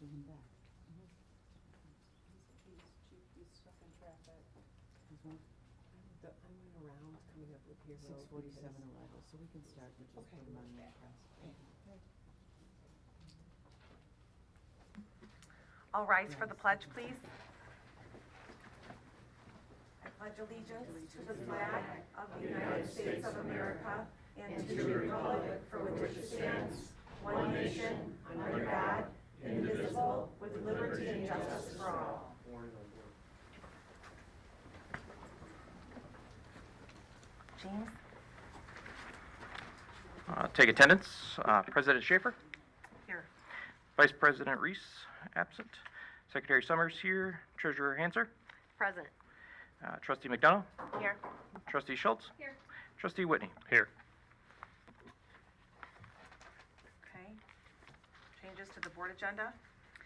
getting him back. He's stuck in traffic. He's one, I went around coming up with Hero. 6:47 arrival, so we can start, but just Okay. put him on the press. All rise for the pledge, please. I pledge allegiance to the flag of the United States of America and to the republic for which it stands, one nation, under God, indivisible, with liberty and justice for all. James? Take attendance. President Schaefer, Here. Vice President Reese, absent. Secretary Summers here. Treasurer Hanser. Present. Trustee McDonough. Here. Trustee Schultz. Here. Trustee Whitney. Here. Okay. Changes to the board agenda?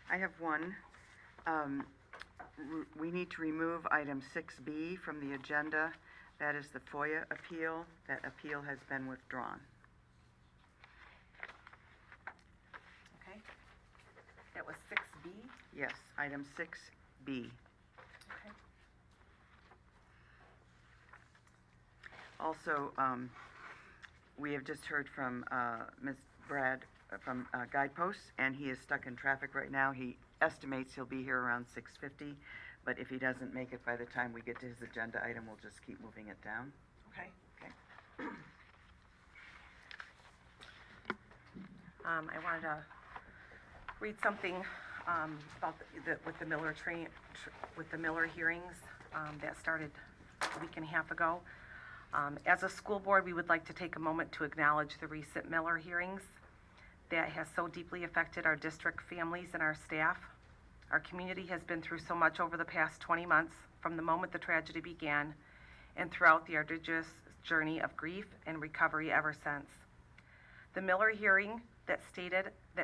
I have one. We need to remove item 6B from the agenda. That is the FOIA appeal. That appeal has been withdrawn. Okay. That was 6B? Yes, item 6B. Okay. Also, we have just heard from Ms. Brad from Guideposts, and he is stuck in traffic right now. He estimates he'll be here around 6:50, but if he doesn't make it by the time we get to his agenda item, we'll just keep moving it down. Okay. Okay. I wanted to read something about with the Miller with the Miller hearings that started a week and a half ago. As a school board, we would like to take a moment to acknowledge the recent Miller hearings that has so deeply affected our district families and our staff. Our community has been through so much over the past 20 months, from the moment the tragedy began and throughout the arduous journey of grief and recovery ever since. The Miller hearing that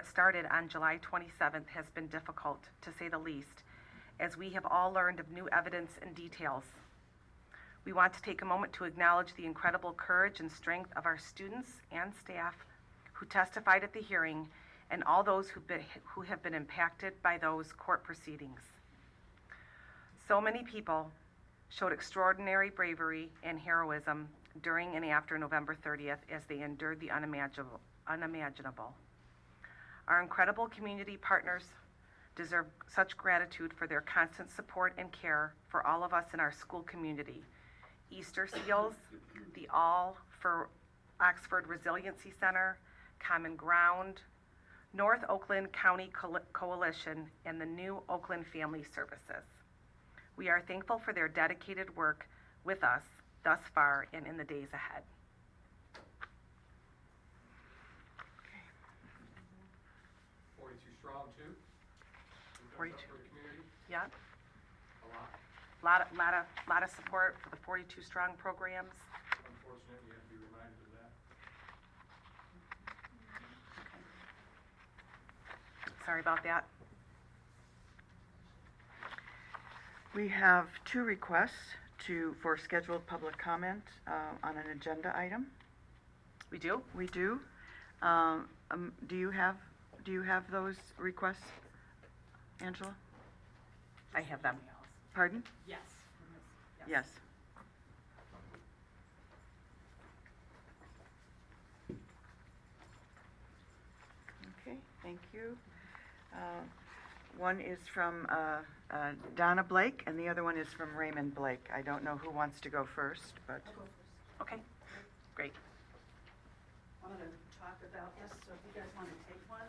started on July 27th has been difficult, to say the least, as we have all learned of new evidence and details. We want to take a moment to acknowledge the incredible courage and strength of our students and staff who testified at the hearing and all those who have been impacted by those court proceedings. So many people showed extraordinary bravery and heroism during and after November 30th as they endured the unimaginable. Our incredible community partners deserve such gratitude for their constant support and care for all of us in our school community. Easter Seals, the All for Oxford Resiliency Center, Common Ground, North Oakland County Coalition, and the New Oakland Family Services. We are thankful for their dedicated work with us thus far and in the days ahead. 42 strong, too. 42. For the community. Yeah, A lot. lot of support for the 42 strong programs. Unfortunate, you have to be reminded of that. Sorry about that. We have two requests for scheduled public comment on an agenda item. We do? We do. Do you have those requests, Angela? I have them. Pardon? Yes. Yes. Okay, thank you. One is from Donna Blake, and the other one is from Raymond Blake. I don't know who wants to go first, but Okay, great. I'm going to talk about this, so if you guys want to take one,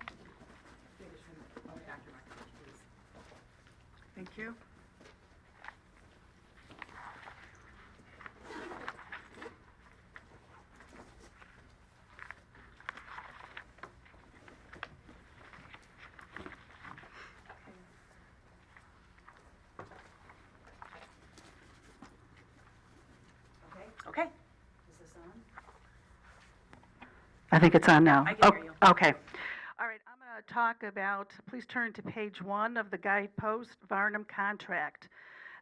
you guys should, Dr. Markovich, please. thank you. Okay, Is this on? I think it's on now. I can hear you. Okay. All right, I'm going to talk about, please turn to page 1 of the Guidepost Varnum contract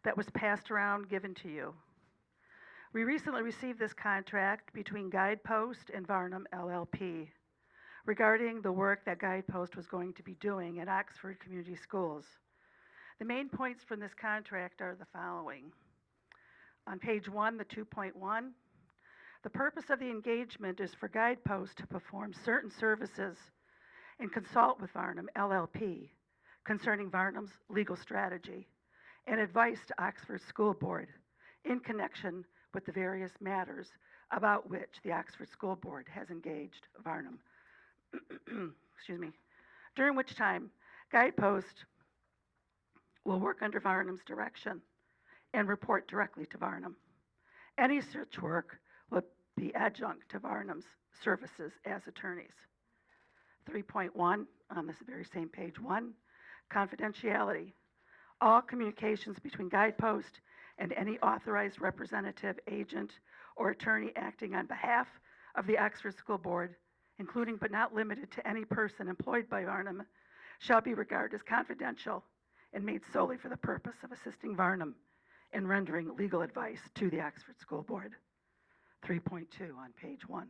that was passed around, given to you. We recently received this contract between Guidepost and Varnum LLP. regarding the work that Guidepost was going to be doing at Oxford Community Schools. The main points from this contract are the following. On page 1, the 2.1, the purpose of the engagement is for Guidepost to perform certain services and consult with Varnum LLP concerning Varnum's legal strategy and advice to Oxford School Board in connection with the various matters about which the Oxford School Board has engaged Varnum. Excuse me. During which time, Guidepost will work under Varnum's direction and report directly to Varnum. Any such work will be adjunct to Varnum's services as attorneys. 3.1 on this very same page 1, confidentiality. All communications between Guidepost and any authorized representative, agent, or attorney acting on behalf of the Oxford School Board, including but not limited to any person employed by Varnum, shall be regarded as confidential and made solely for the purpose of assisting Varnum in rendering legal advice to the Oxford School Board. 3.2 on page 1.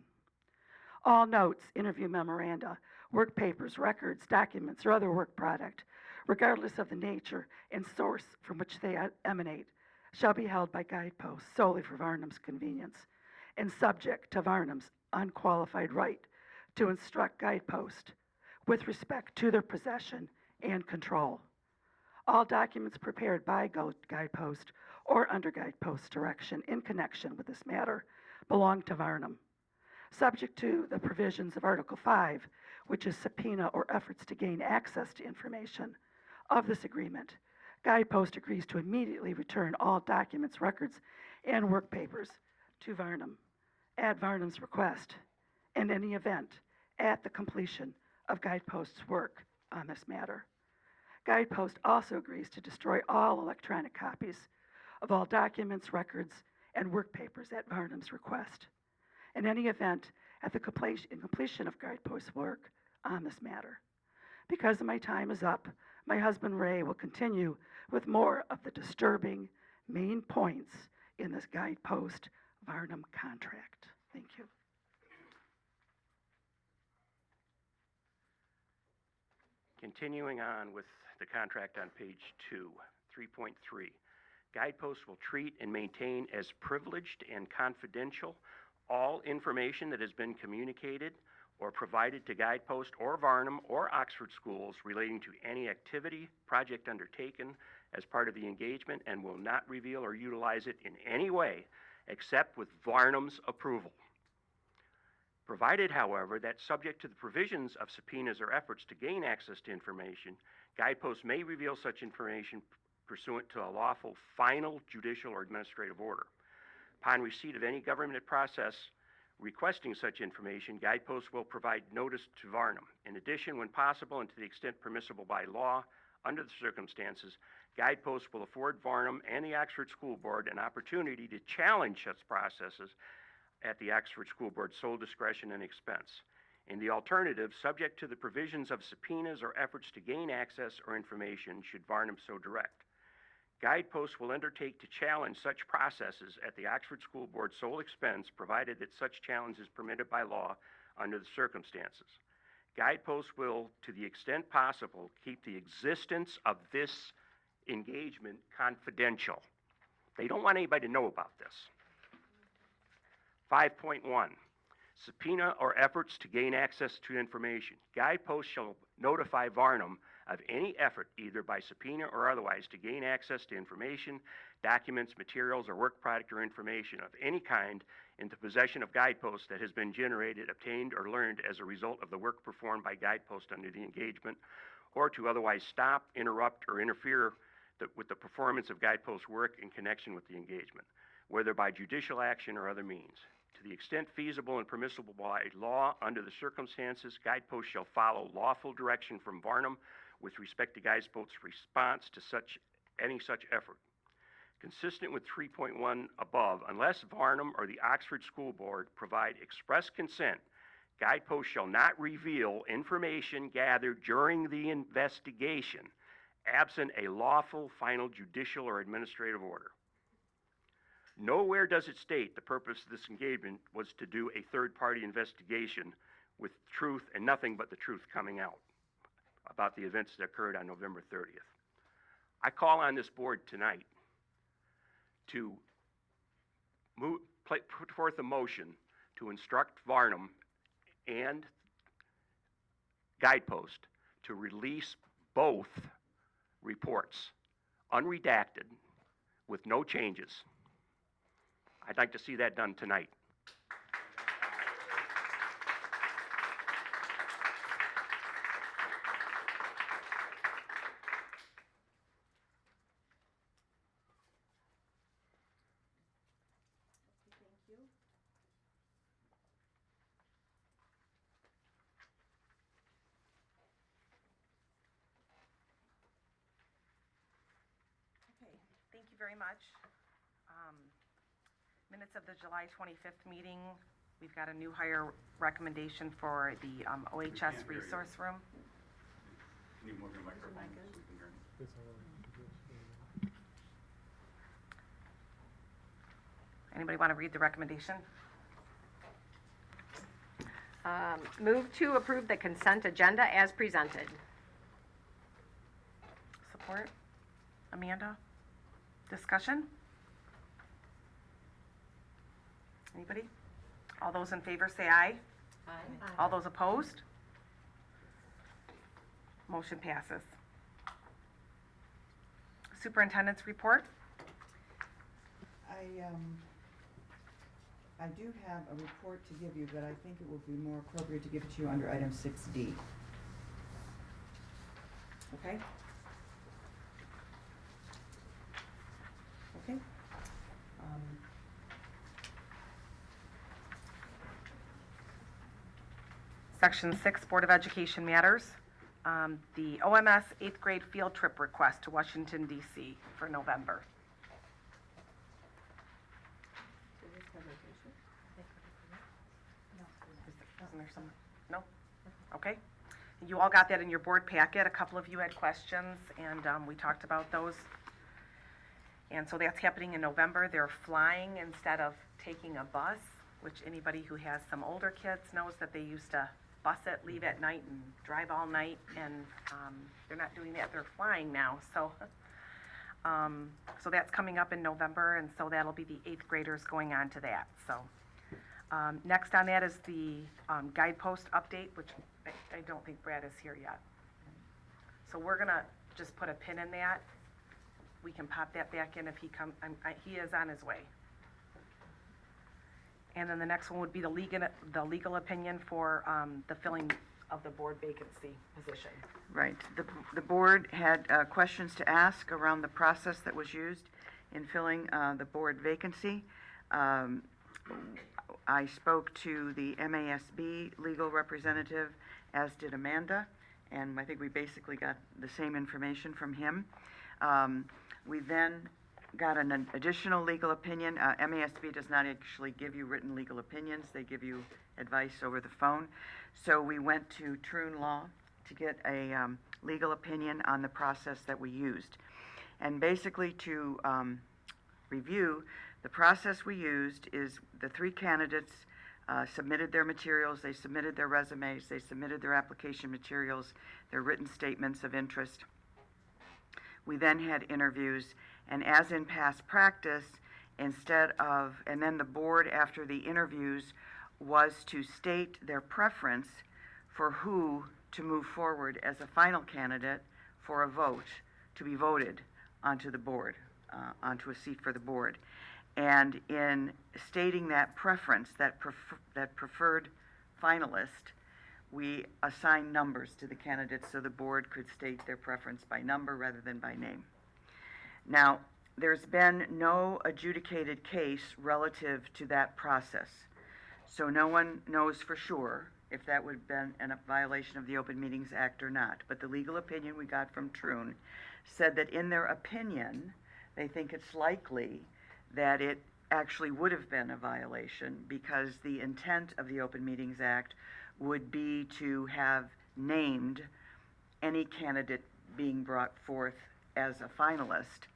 All notes, interview memoranda, work papers, records, documents, or other work product, regardless of the nature and source from which they emanate, shall be held by Guidepost solely for Varnum's convenience and subject to Varnum's unqualified right to instruct Guidepost with respect to their possession and control. All documents prepared by Guidepost or under Guidepost's direction in connection with this matter belong to Varnum. Subject to the provisions of Article 5, which is subpoena or efforts to gain access to information of this agreement, Guidepost agrees to immediately return all documents, records, and work papers to Varnum at Varnum's request, in any event, at the completion of Guidepost's work on this matter. Guidepost also agrees to destroy all electronic copies of all documents, records, and work papers at Varnum's request, in any event, at the completion of Guidepost's work on this matter. Because my time is up, my husband Ray will continue with more of the disturbing main points in this Guidepost Varnum contract. Thank you. Continuing on with the contract on page 2, 3.3. Guidepost will treat and maintain as privileged and confidential all information that has been communicated or provided to Guidepost or Varnum or Oxford schools relating to any activity, project undertaken as part of the engagement, and will not reveal or utilize it in any way except with Varnum's approval. Provided, however, that subject to the provisions of subpoenas or efforts to gain access to information, Guidepost may reveal such information pursuant to a lawful final judicial or administrative order. Upon receipt of any government process requesting such information, Guidepost will provide notice to Varnum. In addition, when possible and to the extent permissible by law, under the circumstances, Guidepost will afford Varnum and the Oxford School Board an opportunity to challenge such processes at the Oxford School Board's sole discretion and expense. In the alternative, subject to the provisions of subpoenas or efforts to gain access or information, should Varnum so direct. Guidepost will undertake to challenge such processes at the Oxford School Board's sole expense, provided that such challenge is permitted by law under the circumstances. Guidepost will, to the extent possible, keep the existence of this engagement confidential. They don't want anybody to know about this. 5.1, subpoena or efforts to gain access to information. Guidepost shall notify Varnum of any effort, either by subpoena or otherwise, to gain access to information, documents, materials, or work product or information of any kind into possession of Guidepost that has been generated, obtained, or learned as a result of the work performed by Guidepost under the engagement, or to otherwise stop, interrupt, or interfere with the performance of Guidepost work in connection with the engagement, whether by judicial action or other means. To the extent feasible and permissible by law under the circumstances, Guidepost shall follow lawful direction from Varnum with respect to Guidepost's response to any such effort. Consistent with 3.1 above, unless Varnum or the Oxford School Board provide express consent, Guidepost shall not reveal information gathered during the investigation, absent a lawful, final judicial or administrative order. Nowhere does it state the purpose of this engagement was to do a third-party investigation with truth and nothing but the truth coming out about the events that occurred on November 30th. I call on this board tonight to put forth a motion to instruct Varnum and Guidepost to release both reports, unredacted, with no changes. I'd like to see that done tonight. Okay, thank you very much. Minutes of the July 25th meeting, we've got a new hire recommendation for the OHS Resource Room. Can you move your microphone so we can hear you? Anybody want to read the recommendation? Move to approve the consent agenda as presented. Support? Amanda? Discussion? Anybody? All those in favor say aye. Aye. All those opposed? Motion passes. Superintendent's report? I do have a report to give you, but I think it will be more appropriate to give it to you under item 6D. Okay? Okay? Section 6, Board of Education Matters. The OMS 8th grade field trip request to Washington DC for November. Isn't there some? No? Okay. You all got that in your board packet. A couple of you had questions, and we talked about those. And so that's happening in November. They're flying instead of taking a bus, which anybody who has some older kids knows that they used to bus it, leave at night, and drive all night, and they're not doing that. They're flying now. So that's coming up in November, and so that'll be the 8th graders going on to that. So next on that is the Guidepost update, which I don't think Brad is here yet. So we're gonna just put a pin in that. We can pop that back in if he comes. He is on his way. And then the next one would be the legal opinion for the filling of the board vacancy position. Right. The board had questions to ask around the process that was used in filling the board vacancy. I spoke to the MASB legal representative, as did Amanda, and I think we basically got the same information from him. We then got an additional legal opinion. MASB does not actually give you written legal opinions. They give you advice over the phone. So we went to Troon Law to get a legal opinion on the process that we used. And basically to review, the process we used is the 3 candidates submitted their materials, they submitted their resumes, they submitted their application materials, their written statements of interest. We then had interviews, and as in past practice, and then the board after the interviews was to state their preference for who to move forward as a final candidate for a vote, to be voted onto the board, onto a seat for the board. And in stating that preference, that preferred finalist, we assigned numbers to the candidates so the board could state their preference by number rather than by name. Now, there's been no adjudicated case relative to that process. So no one knows for sure if that would have been a violation of the Open Meetings Act or not. But the legal opinion we got from Troon said that in their opinion, they think it's likely that it actually would have been a violation because the intent of the Open Meetings Act would be to have named any candidate being brought forth as a finalist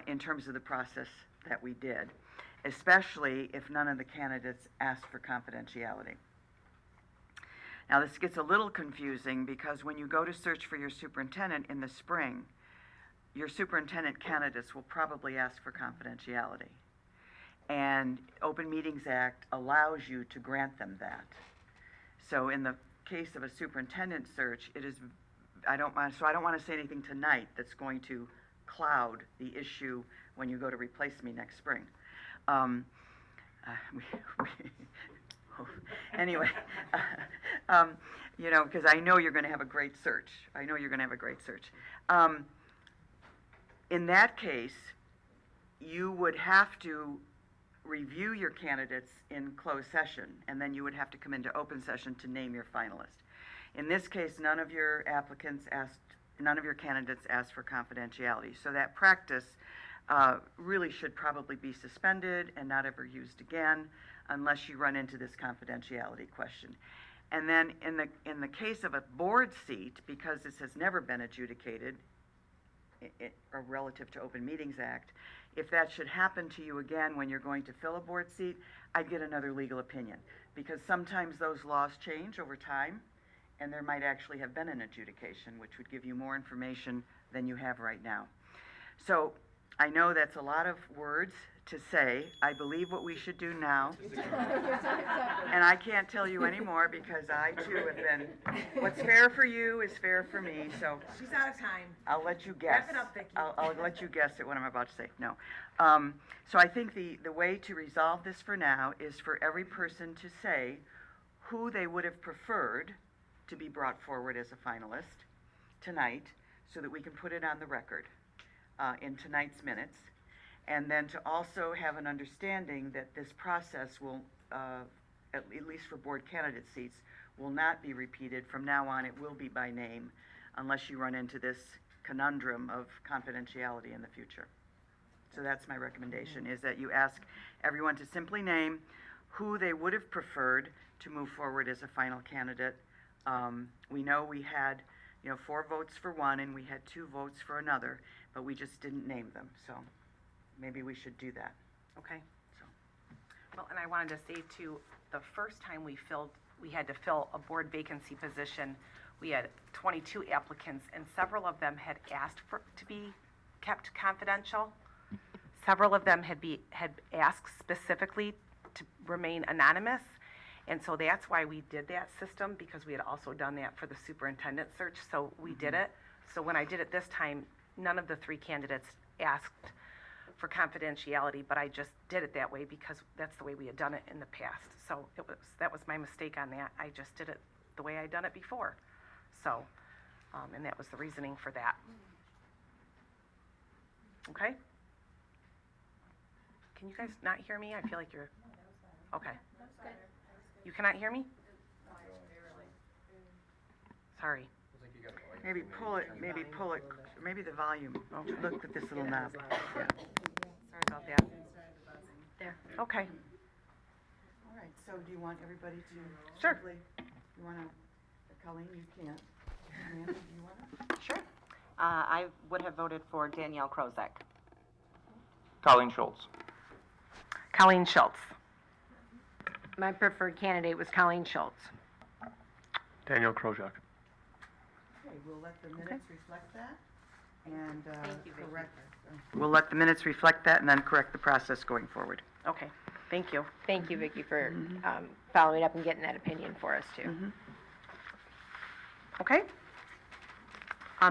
in terms of the process that we did, especially if none of the candidates asked for confidentiality. Now, this gets a little confusing because when you go to search for your superintendent in the spring, your superintendent candidates will probably ask for confidentiality. And Open Meetings Act allows you to grant them that. So in the case of a superintendent search, it is, I don't want to say anything tonight that's going to cloud the issue when you go to replace me next spring. Anyway, you know, because I know you're going to have a great search. In that case, you would have to review your candidates in closed session, and then you would have to come into open session to name your finalist. In this case, none of your candidates asked for confidentiality. So that practice really should probably be suspended and not ever used again unless you run into this confidentiality question. And then in the case of a board seat, because this has never been adjudicated or relative to Open Meetings Act, if that should happen to you again when you're going to fill a board seat, I'd get another legal opinion. Because sometimes those laws change over time, and there might actually have been an adjudication, which would give you more information than you have right now. So I know that's a lot of words to say. I believe what we should do now, and I can't tell you anymore because I too have been, what's fair for you is fair for me, so She's out of time. I'll let you guess. Wrap it up, Vicki. I'll let you guess at what I'm about to say. No. So I think the way to resolve this for now is for every person to say who they would have preferred to be brought forward as a finalist tonight so that we can put it on the record in tonight's minutes. And then to also have an understanding that this process will, at least for board candidate seats, will not be repeated. From now on, it will be by name unless you run into this conundrum of confidentiality in the future. So that's my recommendation, is that you ask everyone to simply name who they would have preferred to move forward as a final candidate. We know we had, 4 votes for one and we had 2 votes for another, but we just didn't name them. So maybe we should do that. Okay. So. Well, and I wanted to say too, the first time we had to fill a board vacancy position, we had 22 applicants, and several of them had asked to be kept confidential. Several of them had asked specifically to remain anonymous, and so that's why we did that system, because we had also done that for the superintendent search, so we did it. So when I did it this time, none of the 3 candidates asked for confidentiality, but I just did it that way because that's the way we had done it in the past. So that was my mistake on that. I just did it the way I'd done it before. So, and that was the reasoning for that. Okay? Can you guys not hear me? I feel like you're, okay. You cannot hear me? Sorry. Maybe pull it, maybe the volume. Oh. Look at this little knob. Yeah. Sorry about that. There. Okay. All right, so do you want everybody to Sure. simply, you want to, Colleen, you can't. Amanda, do you want to? Sure. I would have voted for Danielle Krozek. Colleen Schultz. Colleen Schultz. My preferred candidate was Colleen Schultz. Daniel Krojak. Okay, we'll let the minutes reflect that and Thank you, Vicki. correct. We'll let the minutes reflect that and then correct the process going forward. Okay, thank you. Thank you, Vicki, for following up and getting that opinion for us, too. Okay.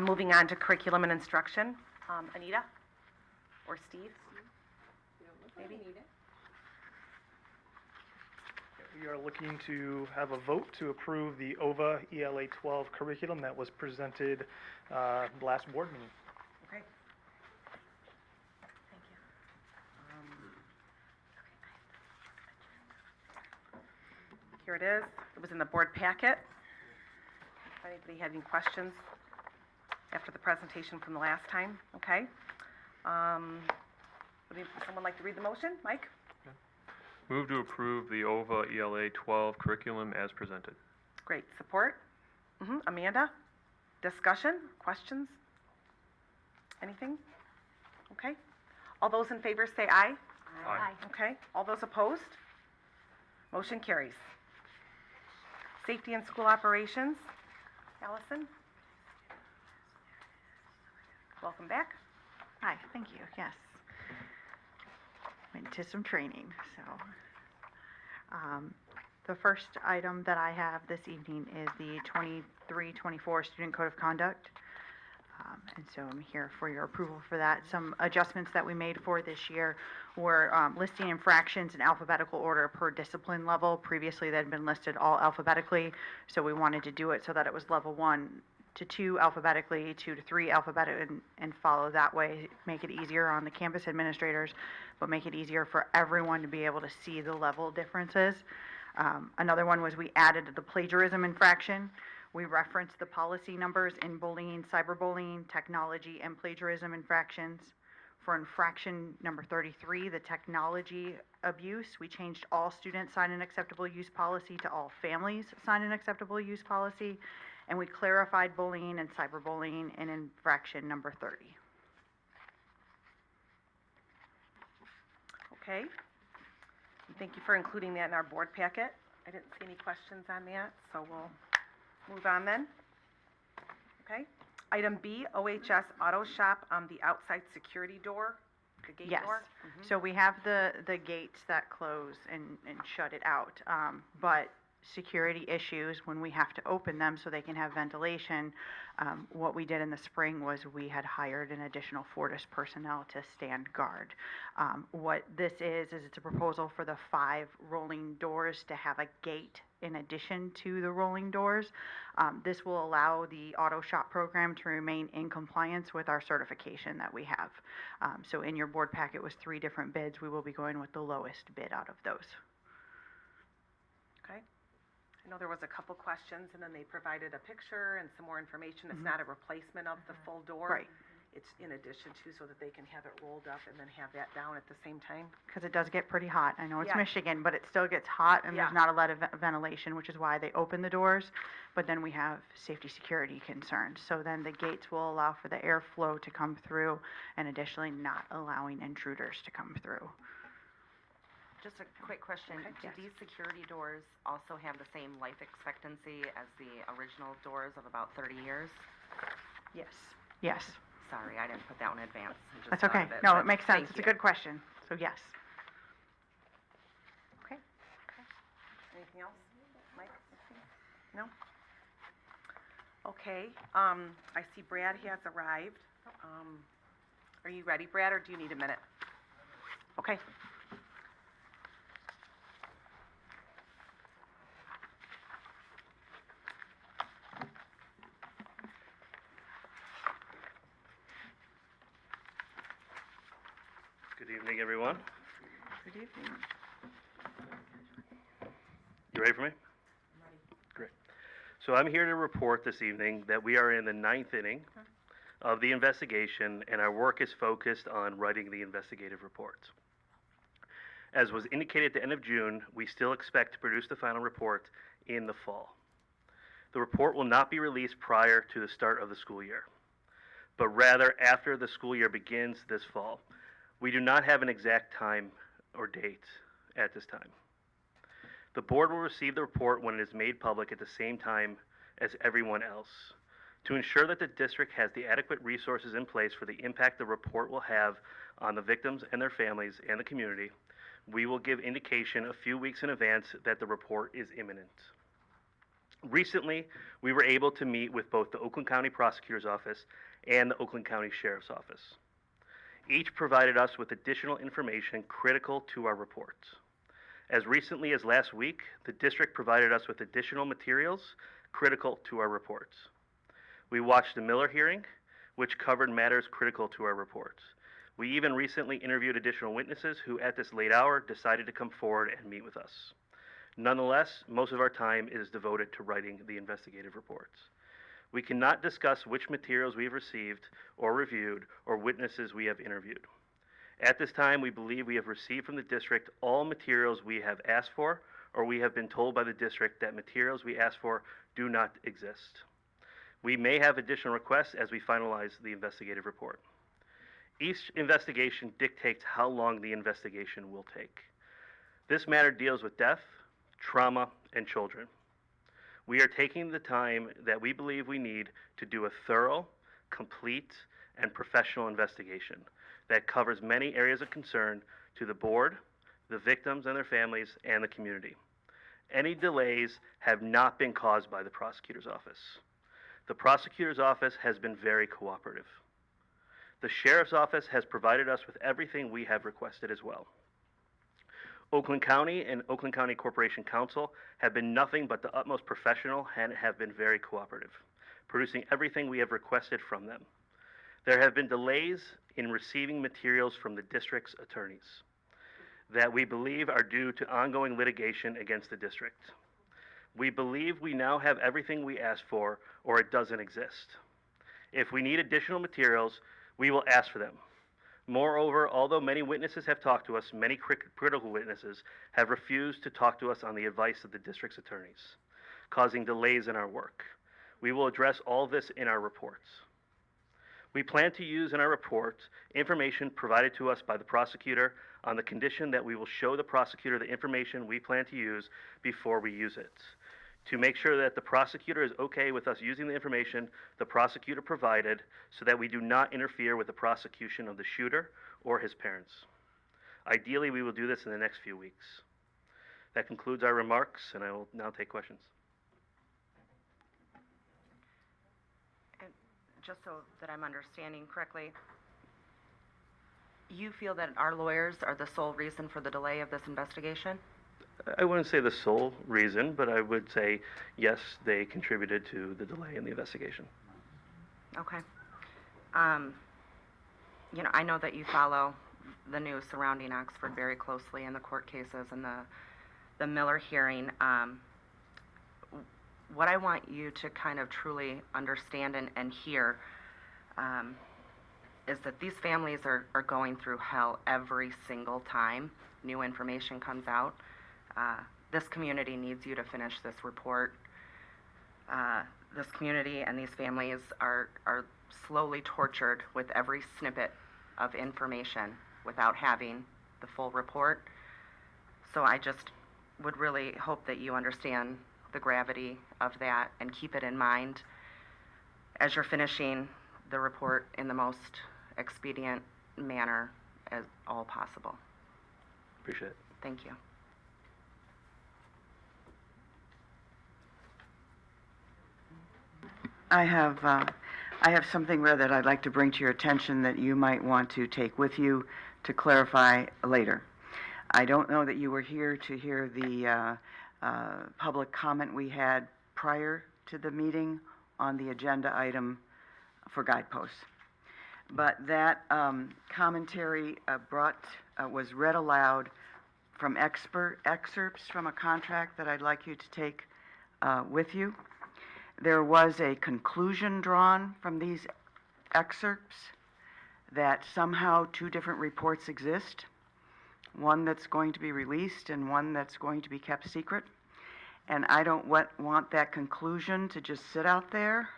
Moving on to curriculum and instruction. Anita or Steve? Maybe? We are looking to have a vote to approve the OVA ELA 12 curriculum that was presented last board meeting. Okay. Thank you. Here it is. It was in the board packet. If anybody had any questions after the presentation from the last time, okay? Would someone like to read the motion? Mike? Move to approve the OVA ELA 12 curriculum as presented. Great. Support? Amanda? Discussion? Questions? Anything? Okay. All those in favor say aye. Aye. Okay. All those opposed? Motion carries. Safety and School Operations. Allison? Welcome back. Hi, thank you, yes. Went to some training, so. The first item that I have this evening is the 23-24 Student Code of Conduct. And so I'm here for your approval for that. Some adjustments that we made for this year were listing infractions in alphabetical order per discipline level. Previously, they had been listed all alphabetically, so we wanted to do it so that it was level 1 to 2 alphabetically, 2 to 3 alphabetically, and follow that way. Make it easier on the campus administrators, but make it easier for everyone to be able to see the level differences. Another one was we added the plagiarism infraction. We referenced the policy numbers in bullying, cyberbullying, technology, and plagiarism infractions. For infraction number 33, the technology abuse, we changed all students sign an acceptable use policy to all families sign an acceptable use policy. And we clarified bullying and cyberbullying in infraction number 30. Okay. Thank you for including that in our board packet. I didn't see any questions on that, so we'll move on then. Okay. Item B, OHS Auto Shop, the outside security door, the gate Yes. door. So we have the gates that close and shut it out, but security issues when we have to open them so they can have ventilation. What we did in the spring was we had hired an additional Fortis personnel to stand guard. What this is it's a proposal for the 5 rolling doors to have a gate in addition to the rolling doors. This will allow the auto shop program to remain in compliance with our certification that we have. So in your board packet was 3 different bids. We will be going with the lowest bid out of those. Okay. I know there was a couple questions, and then they provided a picture and some more information. It's not a replacement of the full door. Right. It's in addition to, so that they can have it rolled up and then have that down at the same time. Because it does get pretty hot. I know it's Yeah. Michigan, but it still gets hot, and Yeah. there's not a lot of ventilation, which is why they open the doors. But then we have safety security concerns. So then the gates will allow for the airflow to come through, and additionally not allowing intruders to come through. Just a quick question. Okay. Do Yes. these security doors also have the same life expectancy as the original doors of about 30 years? Yes. Yes. Sorry, I didn't put that one in advance. I just That's thought okay. of it, No, but it makes sense. thank It's you. a good question. So yes. Okay. Anything else? Mike? No? Okay, I see Brad has arrived. Are you ready, Brad, or do you need a minute? Okay. Good evening, everyone. Good evening. You ready for me? I'm ready. Great. So I'm here to report this evening that we are in the 9th inning of the investigation, and our work is focused on writing the investigative reports. As was indicated at the end of June, we still expect to produce the final report in the fall. The report will not be released prior to the start of the school year, but rather after the school year begins this fall. We do not have an exact time or date at this time. The board will receive the report when it is made public at the same time as everyone else. To ensure that the district has the adequate resources in place for the impact the report will have on the victims and their families and the community, we will give indication a few weeks in advance that the report is imminent. Recently, we were able to meet with both the Oakland County Prosecutor's Office and the Oakland County Sheriff's Office. Each provided us with additional information critical to our reports. As recently as last week, the district provided us with additional materials critical to our reports. We watched the Miller hearing, which covered matters critical to our reports. We even recently interviewed additional witnesses who, at this late hour, decided to come forward and meet with us. Nonetheless, most of our time is devoted to writing the investigative reports. We cannot discuss which materials we have received or reviewed or witnesses we have interviewed. At this time, we believe we have received from the district all materials we have asked for, or we have been told by the district that materials we asked for do not exist. We may have additional requests as we finalize the investigative report. Each investigation dictates how long the investigation will take. This matter deals with death, trauma, and children. We are taking the time that we believe we need to do a thorough, complete, and professional investigation that covers many areas of concern to the board, the victims and their families, and the community. Any delays have not been caused by the prosecutor's office. The prosecutor's office has been very cooperative. The sheriff's office has provided us with everything we have requested as well. Oakland County and Oakland County Corporation Council have been nothing but the utmost professional and have been very cooperative, producing everything we have requested from them. There have been delays in receiving materials from the district's attorneys that we believe are due to ongoing litigation against the district. We believe we now have everything we asked for, or it doesn't exist. If we need additional materials, we will ask for them. Moreover, although many witnesses have talked to us, many critical witnesses have refused to talk to us on the advice of the district's attorneys, causing delays in our work. We will address all this in our reports. We plan to use in our reports information provided to us by the prosecutor on the condition that we will show the prosecutor the information we plan to use before we use it, to make sure that the prosecutor is okay with us using the information the prosecutor provided so that we do not interfere with the prosecution of the shooter or his parents. Ideally, we will do this in the next few weeks. That concludes our remarks, and I will now take questions. And just so that I'm understanding correctly, you feel that our lawyers are the sole reason for the delay of this investigation? I wouldn't say the sole reason, but I would say, yes, they contributed to the delay in the investigation. Okay. You know, I know that you follow the news surrounding Oxford very closely and the court cases and the Miller hearing. What I want you to kind of truly understand and hear is that these families are going through hell every single time new information comes out. This community needs you to finish this report. This community and these families are slowly tortured with every snippet of information without having the full report. So I just would really hope that you understand the gravity of that and keep it in mind as you're finishing the report in the most expedient manner as all possible. Appreciate it. Thank you. I have something that I'd like to bring to your attention that you might want to take with you to clarify later. I don't know that you were here to hear the public comment we had prior to the meeting on the agenda item for guideposts. But that commentary was read aloud from excerpts from a contract that I'd like you to take with you. There was a conclusion drawn from these excerpts that somehow two different reports exist, one that's going to be released and one that's going to be kept secret. And I don't want that conclusion to just sit out there.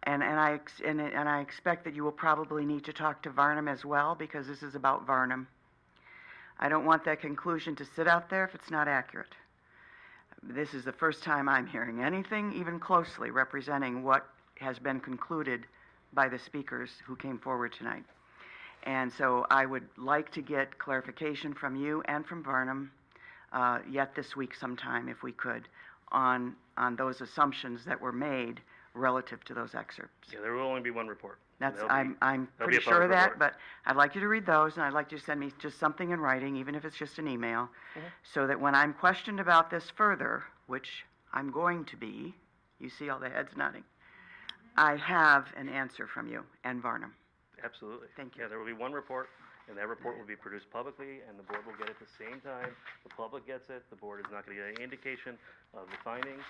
And I expect that you will probably need to talk to Varnum as well, because this is about Varnum. I don't want that conclusion to sit out there if it's not accurate. This is the first time I'm hearing anything even closely representing what has been concluded by the speakers who came forward tonight. And so I would like to get clarification from you and from Varnum yet this week sometime, if we could, on those assumptions that were made relative to those excerpts. Yeah, there will only be one report. I'm pretty sure of that, but I'd like you to read those, and I'd like you to send me just something in writing, even if it's just an email, so that when I'm questioned about this further, which I'm going to be, you see all the heads nodding, I have an answer from you and Varnum. Absolutely. Thank you. Yeah, there will be one report, and that report will be produced publicly, and the board will get it at the same time. The public gets it. The board is not going to get any indication of the findings.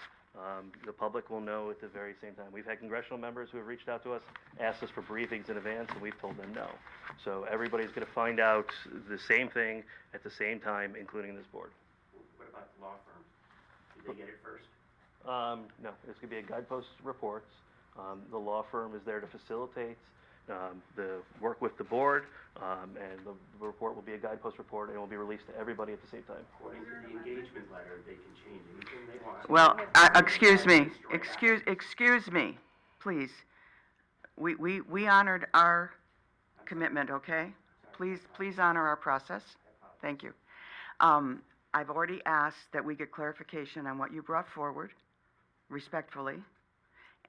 The public will know at the very same time. We've had congressional members who have reached out to us, asked us for briefings in advance, and we've told them no. So everybody's going to find out the same thing at the same time, including this board. What about the law firm? Did they get it first? No, it's going to be a guidepost reports. The law firm is there to facilitate work with the board, and the report will be a guidepost report, and it will be released to everybody at the same time. According to the engagement letter, they can change anything they want. Well, excuse me, please. We honored our commitment, okay? Please honor our process. Thank you. I've already asked that we get clarification on what you brought forward, respectfully.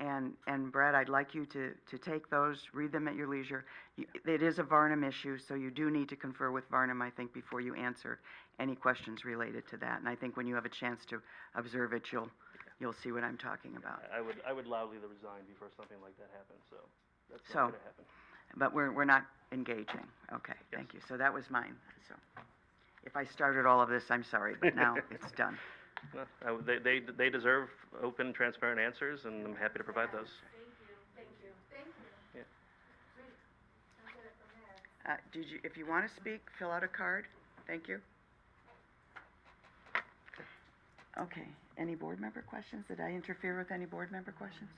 And Brad, I'd like you to take those, read them at your leisure. It is a Varnum issue, so you do need to confer with Varnum, I think, before you answer any questions related to that. And I think when you have a chance to observe it, you'll see what I'm talking about. I would loudly resign before something like that happens, so that's So, not gonna happen. But we're not engaging. Okay, Yes. thank you. So that was mine. So if I started all of this, I'm sorry, but now it's done. No, they deserve open, transparent answers, and I'm happy to provide those. If you want to speak, fill out a card. Thank you. Okay, any board member questions? Did I interfere with any board member questions?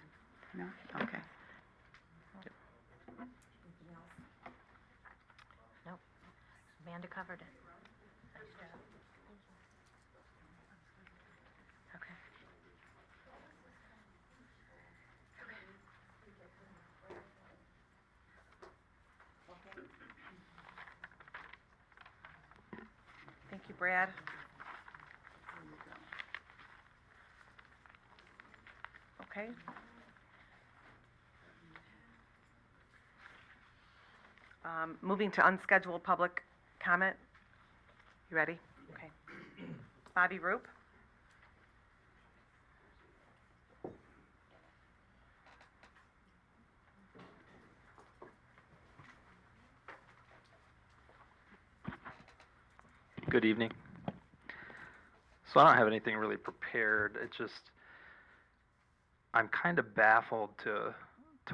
No? Okay. Nope. Amanda covered it. Okay. Thank you, Brad. Okay. Moving to unscheduled public comment. You ready? Okay. Bobby Roop. Good evening. So I don't have anything really prepared. It's just, I'm kind of baffled to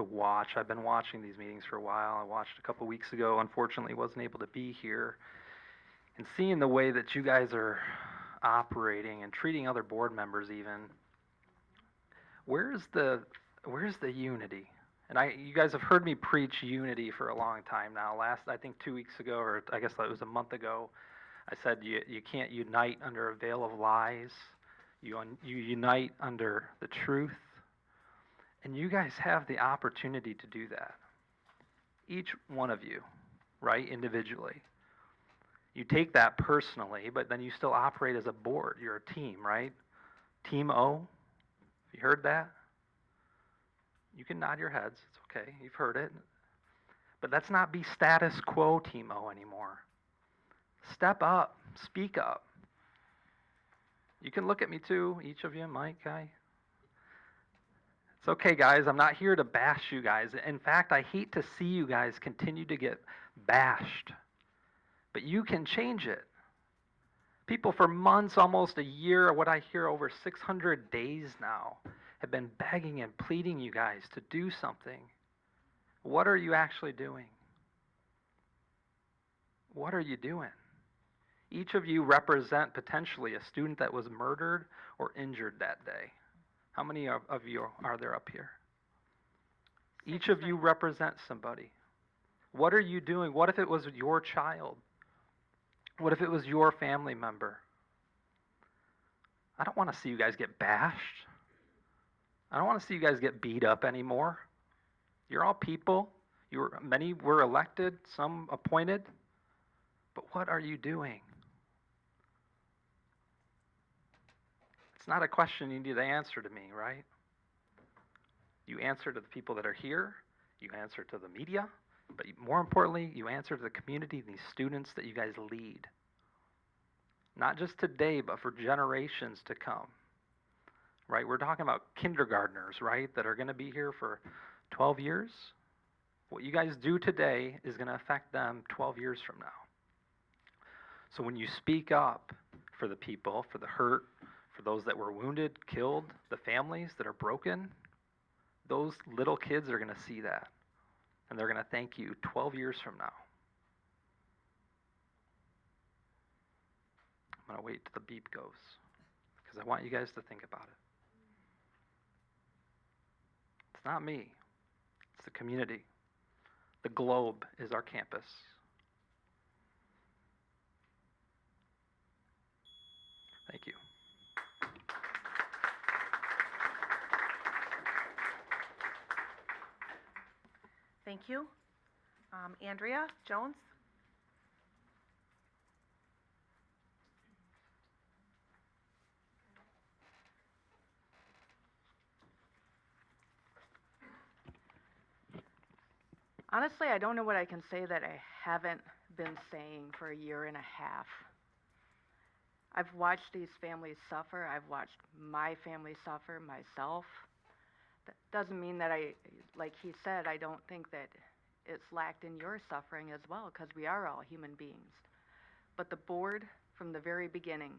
watch. I've been watching these meetings for a while. I watched a couple weeks ago. Unfortunately, wasn't able to be here. And seeing the way that you guys are operating and treating other board members even, where's the unity? And you guys have heard me preach unity for a long time now. I think 2 weeks ago, or I guess that was a month ago, I said you can't unite under a veil of lies. You unite under the truth. And you guys have the opportunity to do that. Each one of you, right, individually. You take that personally, but then you still operate as a board. You're a team, right? Team O. You heard that? You can nod your heads. It's okay. You've heard it. But let's not be status quo Team O anymore. Step up. Speak up. You can look at me too, each of you, Mike, Guy. It's okay, guys. I'm not here to bash you guys. In fact, I hate to see you guys continue to get bashed. But you can change it. People for months, almost a year, what I hear over 600 days now, have been begging and pleading you guys to do something. What are you actually doing? What are you doing? Each of you represent potentially a student that was murdered or injured that day. How many of you are there up here? Each of you represent somebody. What are you doing? What if it was your child? What if it was your family member? I don't want to see you guys get bashed. I don't want to see you guys get beat up anymore. You're all people. Many were elected, some appointed. But what are you doing? It's not a question you need to answer to me, right? You answer to the people that are here. You answer to the media. But more importantly, you answer to the community and these students that you guys lead. Not just today, but for generations to come. Right? We're talking about kindergartners, right? That are going to be here for 12 years. What you guys do today is going to affect them 12 years from now. So when you speak up for the people, for the hurt, for those that were wounded, killed, the families that are broken, those little kids are going to see that. And they're going to thank you 12 years from now. I'm going to wait till the beep goes because I want you guys to think about it. It's not me. It's the community. The globe is our campus. Thank you. Thank you. Andrea Jones? Honestly, I don't know what I can say that I haven't been saying for a year and a half. I've watched these families suffer. I've watched my family suffer myself. That doesn't mean that like he said, I don't think that it's lacked in your suffering as well, because we are all human beings. But the board, from the very beginning,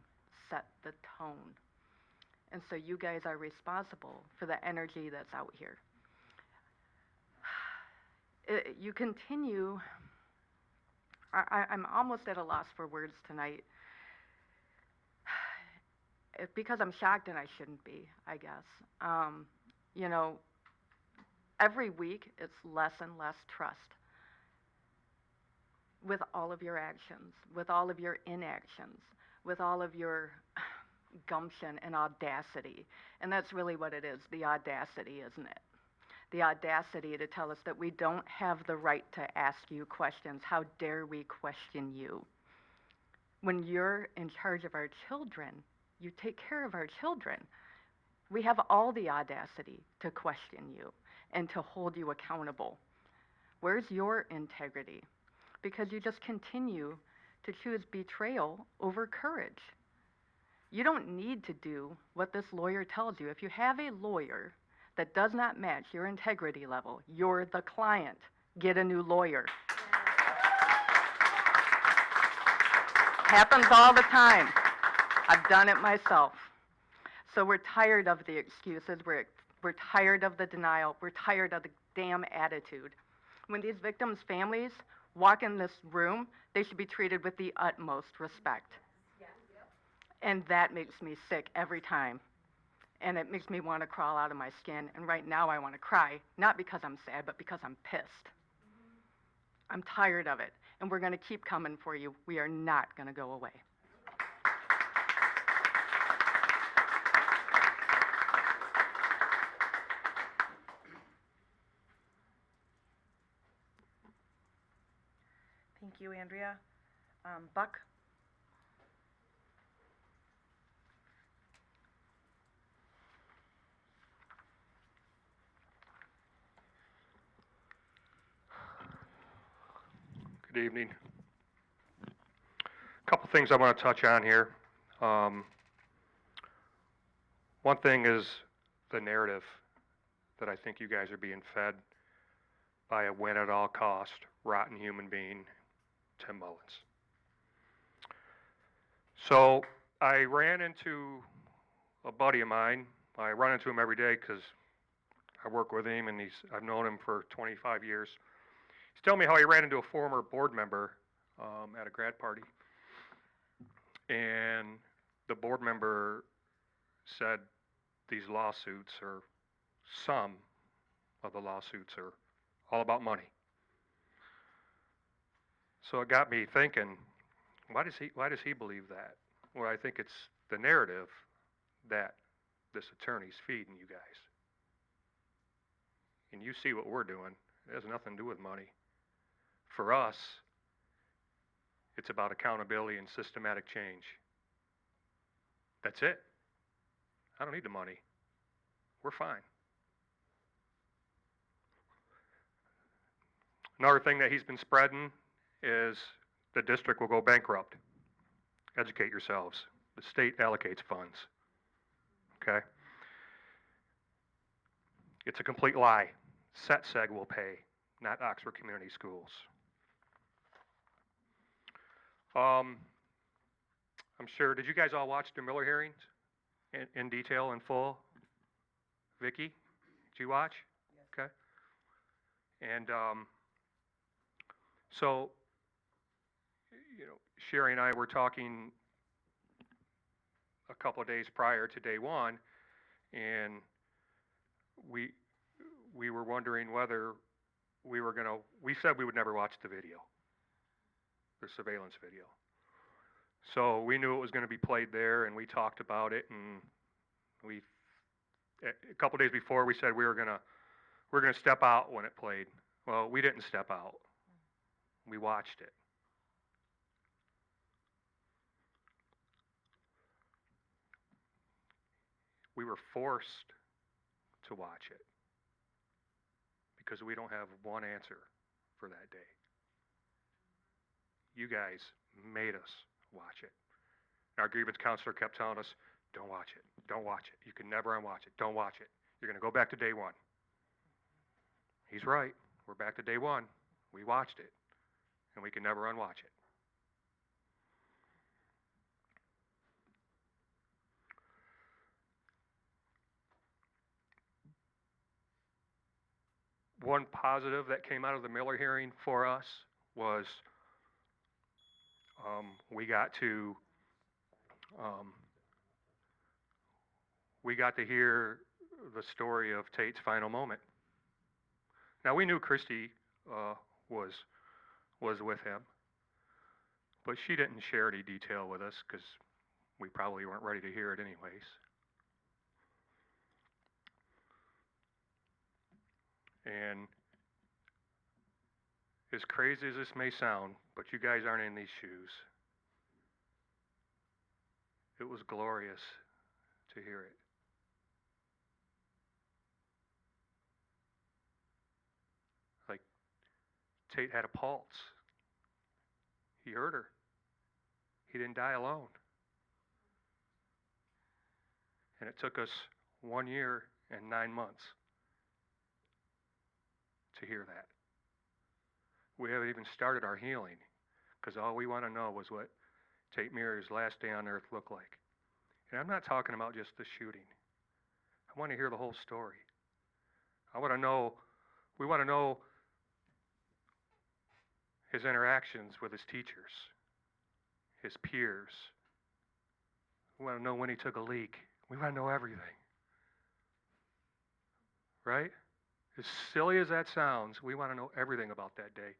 set the tone. And so you guys are responsible for the energy that's out here. You continue, I'm almost at a loss for words tonight. Because I'm shocked, and I shouldn't be, I guess. You know, every week it's less and less trust with all of your actions, with all of your inactions, with all of your gumption and audacity. And that's really what it is, the audacity, isn't it? The audacity to tell us that we don't have the right to ask you questions. How dare we question you? When you're in charge of our children, you take care of our children. We have all the audacity to question you and to hold you accountable. Where's your integrity? Because you just continue to choose betrayal over courage. You don't need to do what this lawyer tells you. If you have a lawyer that does not match your integrity level, you're the client. Get a new lawyer. Happens all the time. I've done it myself. So we're tired of the excuses. We're tired of the denial. We're tired of the damn attitude. When these victims' families walk in this room, they should be treated with the utmost respect. And that makes me sick every time. And it makes me want to crawl out of my skin. And right now I want to cry, not because I'm sad, but because I'm pissed. I'm tired of it. And we're going to keep coming for you. We are not going to go away. Thank you, Andrea. Buck? Good evening. A couple things I want to touch on here. One thing is the narrative that I think you guys are being fed by a win at all cost, rotten human being, Tim Mullins. So I ran into a buddy of mine. I run into him every day because I work with him, and I've known him for 25 years. He's telling me how he ran into a former board member at a grad party, and the board member said these lawsuits, or some of the lawsuits, are all about money. So it got me thinking, why does he believe that? Well, I think it's the narrative that this attorney's feeding you guys. And you see what we're doing. It has nothing to do with money. For us, it's about accountability and systematic change. That's it. I don't need the money. We're fine. Another thing that he's been spreading is the district will go bankrupt. Educate yourselves. The state allocates funds. Okay? It's a complete lie. SETSEG will pay, not Oxford Community Schools. I'm sure, did you guys all watch the Miller hearings in detail, in full? Vicki, did you watch? Yes. Okay. And so, you know, Sherry and I were talking a couple of days prior to day one, and we were wondering whether we said we would never watch the video, the surveillance video. So we knew it was gonna be played there, and we talked about it, and a couple days before, we said we were gonna step out when it played. Well, we didn't step out. We watched it. We were forced to watch it because we don't have one answer for that day. You guys made us watch it. Our grievance counselor kept telling us, don't watch it, don't watch it. You can never unwatch it, don't watch it. You're gonna go back to day one. He's right, we're back to day one. We watched it, and we can never unwatch it. One positive that came out of the Miller hearing for us was we got to hear the story of Tate's final moment. Now, we knew Christy was with him, but she didn't share any detail with us because we probably weren't ready to hear it anyways. And as crazy as this may sound, but you guys aren't in these shoes. It was glorious to hear it. Like, Tate had a pulse. He heard her. He didn't die alone. And it took us 1 year and 9 months to hear that. We haven't even started our healing because all we want to know was what Tate Mears' last day on earth looked like. And I'm not talking about just the shooting. I want to hear the whole story. We want to know his interactions with his teachers, his peers. We want to know when he took a leak. We want to know everything. Right? As silly as that sounds, we want to know everything about that day.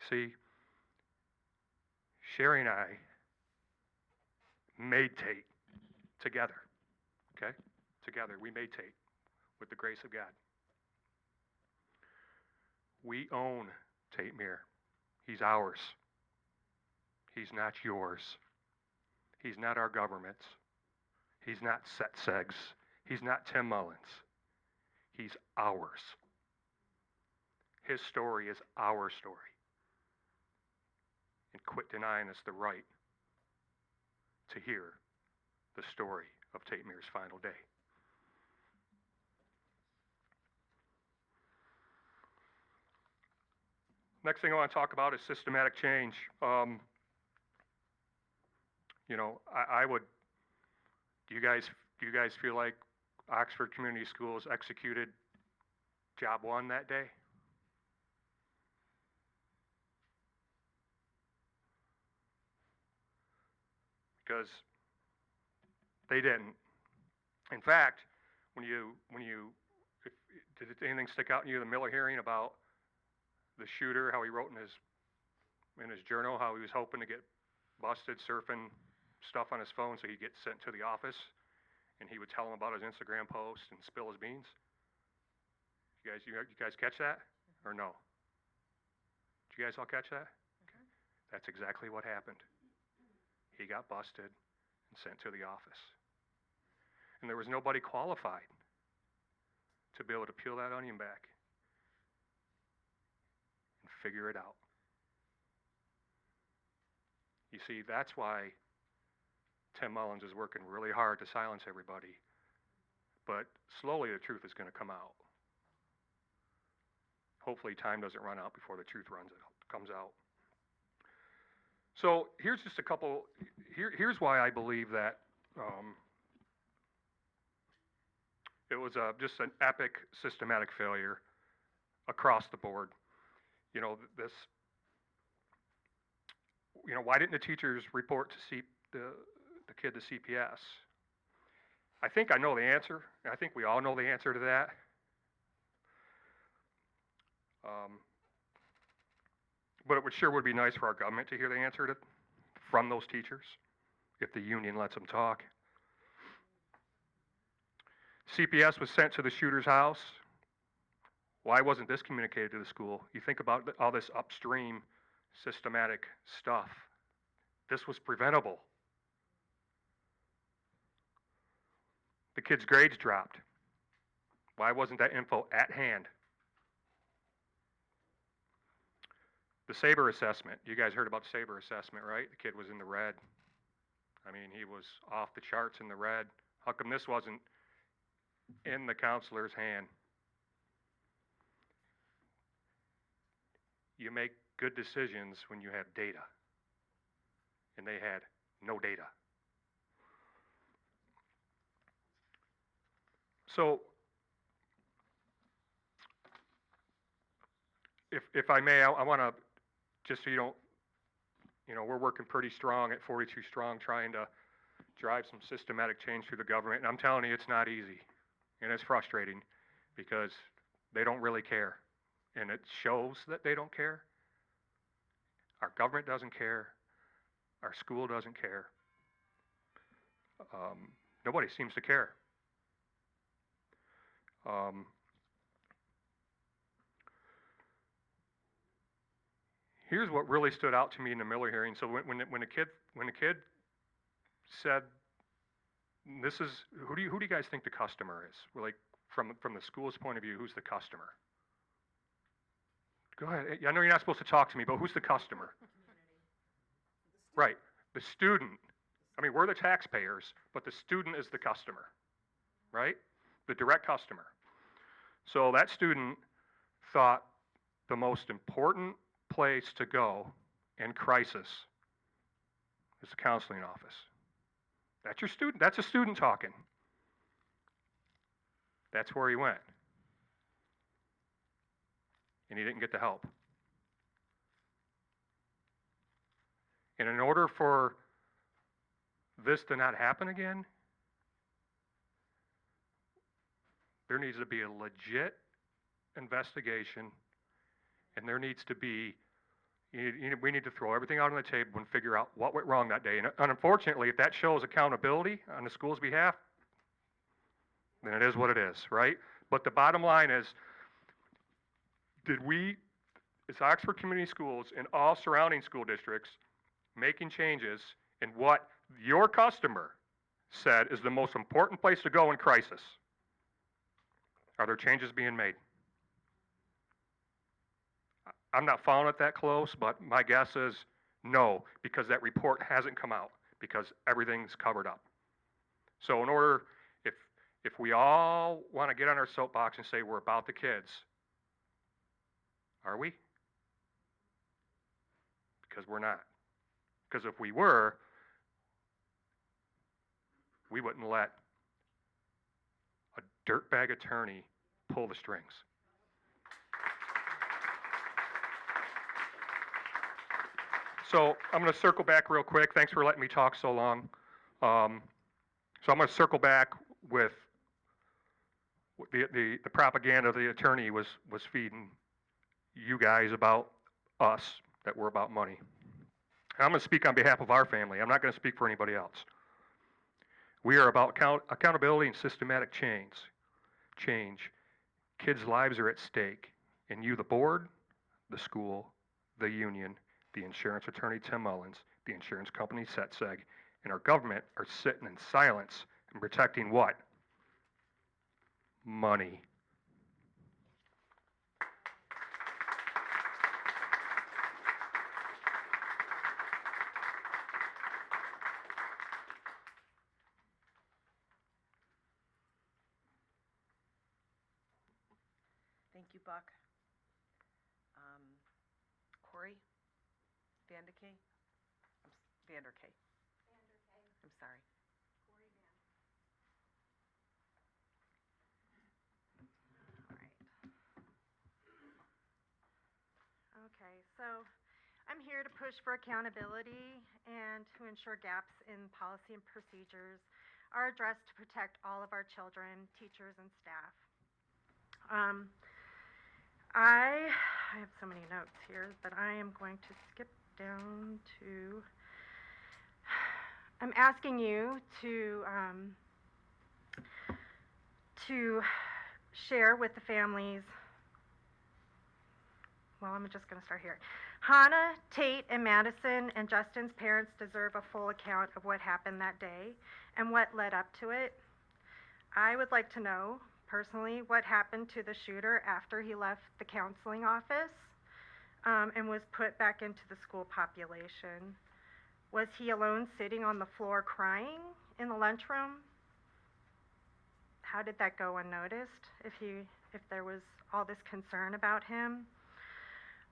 See, Sherry and I made Tate together, okay? Together, we made Tate with the grace of God. We own Tate Meir. He's ours. He's not yours. He's not our government's. He's not Setzeg's. He's not Tim Mullins. He's ours. His story is our story. And quit denying us the right to hear the story of Tate Meir's final day. Next thing I want to talk about is systematic change. Do you guys feel like Oxford Community Schools executed job one that day? Because they didn't. In fact, did anything stick out in you, the Miller hearing, about the shooter, how he wrote in his journal how he was hoping to get busted surfing stuff on his phone so he'd get sent to the office, and he would tell him about his Instagram post and spill his beans? You guys catch that or no? Did you guys all catch that? Okay. That's exactly what happened. He got busted and sent to the office. And there was nobody qualified to be able to peel that onion back and figure it out. You see, that's why Tim Mullins is working really hard to silence everybody. But slowly the truth is going to come out. Hopefully time doesn't run out before the truth comes out. So here's just a couple, here's why I believe that it was just an epic systematic failure across the board. Why didn't the teachers report to the kid to CPS? I think I know the answer. I think we all know the answer to that. But it sure would be nice for our government to hear the answer to, from those teachers, if the union lets them talk. CPS was sent to the shooter's house. Why wasn't this communicated to the school? You think about all this upstream systematic stuff. This was preventable. The kid's grades dropped. Why wasn't that info at hand? The SABRE assessment. You guys heard about SABRE assessment, right? The kid was in the red. I mean, he was off the charts in the red. How come this wasn't in the counselor's hand? You make good decisions when you have data. And they had no data. So, if I may, I want to, just so you don't, we're working pretty strong at 42 Strong trying to drive some systematic change through the government. And I'm telling you, it's not easy. And it's frustrating because they don't really care. And it shows that they don't care. Our government doesn't care. Our school doesn't care. Nobody seems to care. Here's what really stood out to me in the Miller hearing. So when the kid said, "This is who do you guys think the customer is?" We're like, from the school's point of view, who's the customer? Go ahead. I know you're not supposed to talk to me, but who's the customer? Right, the student. I mean, we're the taxpayers, but the student is the customer, right? The direct customer. So that student thought the most important place to go in crisis is the counseling office. That's your student. That's a student talking. That's where he went. And he didn't get the help. And in order for this to not happen again, there needs to be a legit investigation, and there needs to be, we need to throw everything out on the table and figure out what went wrong that day. And unfortunately, if that shows accountability on the school's behalf, then it is what it is, right? But the bottom line is, is Oxford Community Schools and all surrounding school districts making changes in what your customer said is the most important place to go in crisis? Are there changes being made? I'm not following it that close, but my guess is no, because that report hasn't come out, because everything's covered up. So in order, if we all want to get on our soapbox and say we're about the kids, are we? Because we're not. Because if we were, we wouldn't let a dirtbag attorney pull the strings. So I'm going to circle back real quick. Thanks for letting me talk so long. So I'm going to circle back with the propaganda the attorney was feeding you guys about us, that we're about money. And I'm going to speak on behalf of our family. I'm not going to speak for anybody else. We are about accountability and systematic change. Kids' lives are at stake. And you, the board, the school, the union, the insurance attorney, Tim Mullins, the insurance company, SETSEG, and our government are sitting in silence and protecting what? Money. Thank you, Buck. Corey? Vanderkay? Vanderkay. I'm sorry. Okay, so I'm here to push for accountability and to ensure gaps in policy and procedures are addressed to protect all of our children, teachers, and staff. I have so many notes here, but I am going to skip down to, I'm asking you to share with the families, well, I'm just going to start here. Hannah, Tate, and Madison and Justin's parents deserve a full account of what happened that day and what led up to it. I would like to know, personally, what happened to the shooter after he left the counseling office and was put back into the school population. Was he alone sitting on the floor crying in the lunchroom? How did that go unnoticed if there was all this concern about him?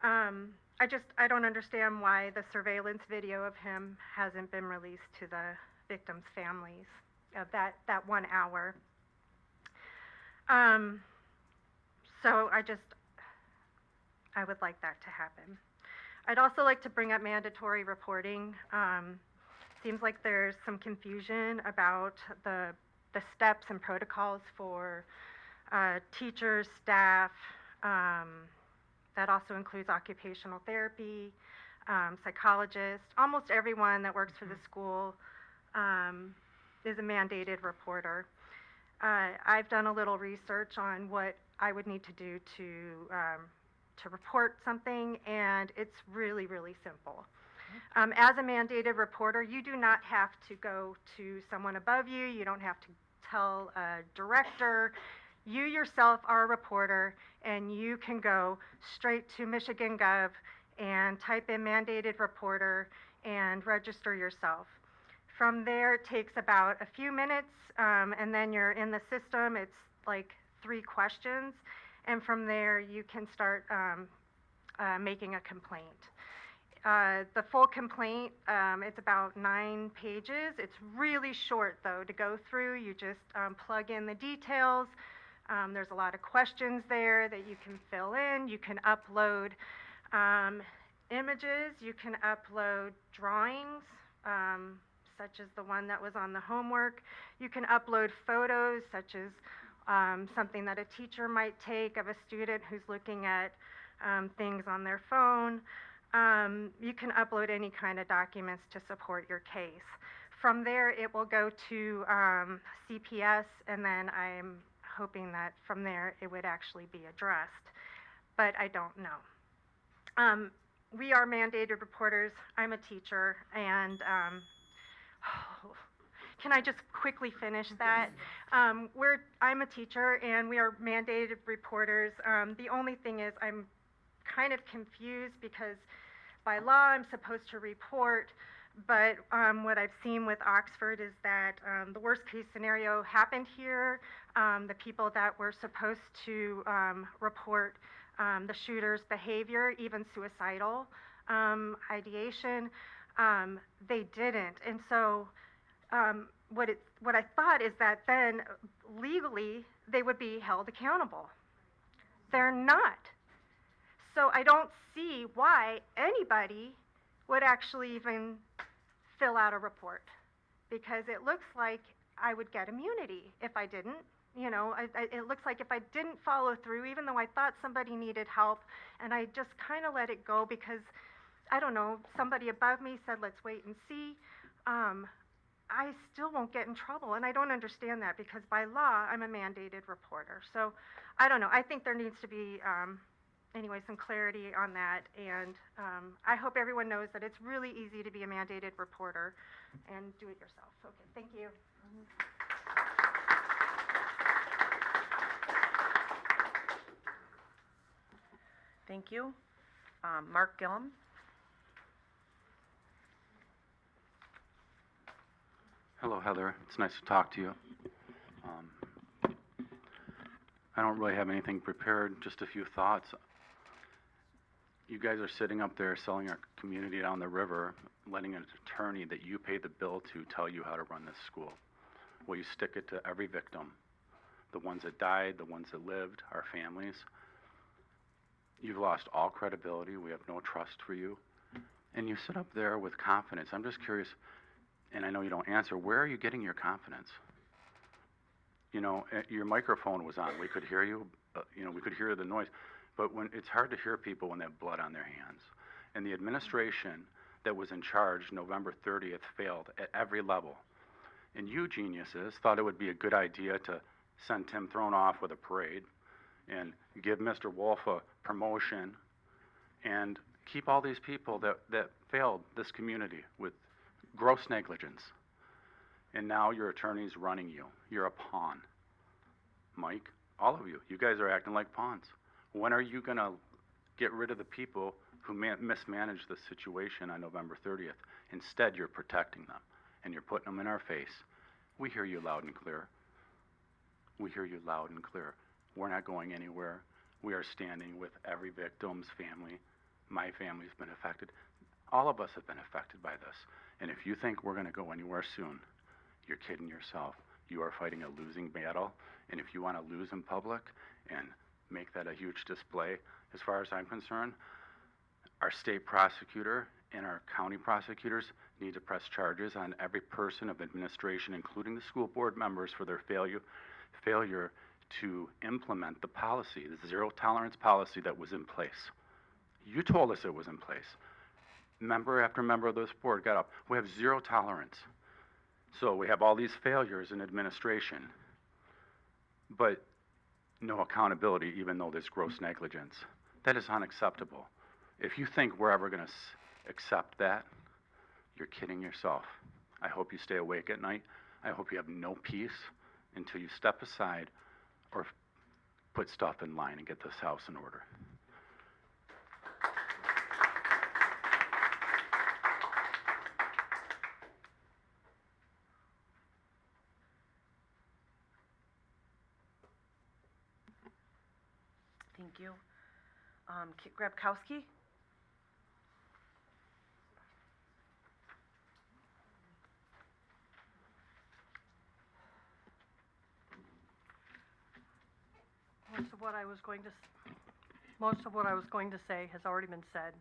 I don't understand why the surveillance video of him hasn't been released to the victims' families of that 1 hour. So I would like that to happen. I'd also like to bring up mandatory reporting. Seems like there's some confusion about the steps and protocols for teachers, staff. That also includes occupational therapy, psychologists. Almost everyone that works for the school is a mandated reporter. I've done a little research on what I would need to do to report something, and it's really, really simple. As a mandated reporter, you do not have to go to someone above you. You don't have to tell a director. You yourself are a reporter, and you can go straight to Michigan Gov and type in mandated reporter and register yourself. From there, it takes about a few minutes, and then you're in the system. It's like 3 questions, and from there, you can start making a complaint. The full complaint, it's about 9 pages. It's really short, though, to go through. You just plug in the details. There's a lot of questions there that you can fill in. You can upload images. You can upload drawings, such as the one that was on the homework. You can upload photos, such as something that a teacher might take of a student who's looking at things on their phone. You can upload any kind of documents to support your case. From there, it will go to CPS, and then I'm hoping that from there it would actually be addressed, but I don't know. We are mandated reporters. I'm a teacher, and can I just quickly finish that? I'm a teacher, and we are mandated reporters. The only thing is I'm kind of confused because by law I'm supposed to report, but what I've seen with Oxford is that the worst case scenario happened here. The people that were supposed to report the shooter's behavior, even suicidal ideation, they didn't. And so what I thought is that then legally they would be held accountable. They're not. So I don't see why anybody would actually even fill out a report, because it looks like I would get immunity if I didn't. You know, it looks like if I didn't follow through, even though I thought somebody needed help, and I just kind of let it go because, I don't know, somebody above me said, let's wait and see, I still won't get in trouble. And I don't understand that because by law, I'm a mandated reporter. So I don't know. I think there needs to be, anyway, some clarity on that. And I hope everyone knows that it's really easy to be a mandated reporter and do it yourself. Okay, thank you. Thank you. Mark Gillum. Hello, Heather. It's nice to talk to you. I don't really have anything prepared, just a few thoughts. You guys are sitting up there selling our community down the river, letting an attorney that you pay the bill to tell you how to run this school. Well, you stick it to every victim, the ones that died, the ones that lived, our families. You've lost all credibility. We have no trust for you. And you sit up there with confidence. I'm just curious, and I know you don't answer, where are you getting your confidence? You know, your microphone was on. We could hear you. You know, we could hear the noise. But when, it's hard to hear people when they have blood on their hands. And the administration that was in charge November 30th failed at every level. And you geniuses thought it would be a good idea to send Tim Throne off with a parade and give Mr. Wolf a promotion and keep all these people that failed this community with gross negligence. And now your attorney's running you. You're a pawn. Mike, all of you guys are acting like pawns. When are you gonna get rid of the people who mismanaged the situation on November 30th? Instead, you're protecting them, and you're putting them in our face. We hear you loud and clear. We hear you loud and clear. We're not going anywhere. We are standing with every victim's family. My family's been affected. All of us have been affected by this. And if you think we're gonna go anywhere soon, you're kidding yourself. You are fighting a losing battle, and if you wanna lose in public and make that a huge display, as far as I'm concerned, our state prosecutor and our county prosecutors need to press charges on every person of administration, including the school board members, for their failure to implement the policy, the zero tolerance policy that was in place. You told us it was in place. Member after member of this board got up. We have zero tolerance. So we have all these failures in administration, but no accountability, even though there's gross negligence. That is unacceptable. If you think we're ever going to accept that, you're kidding yourself. I hope you stay awake at night. I hope you have no peace until you step aside or put stuff in line and get this house in order. Thank you. Kit Grabkowski? Most of what I was going to say has already been said.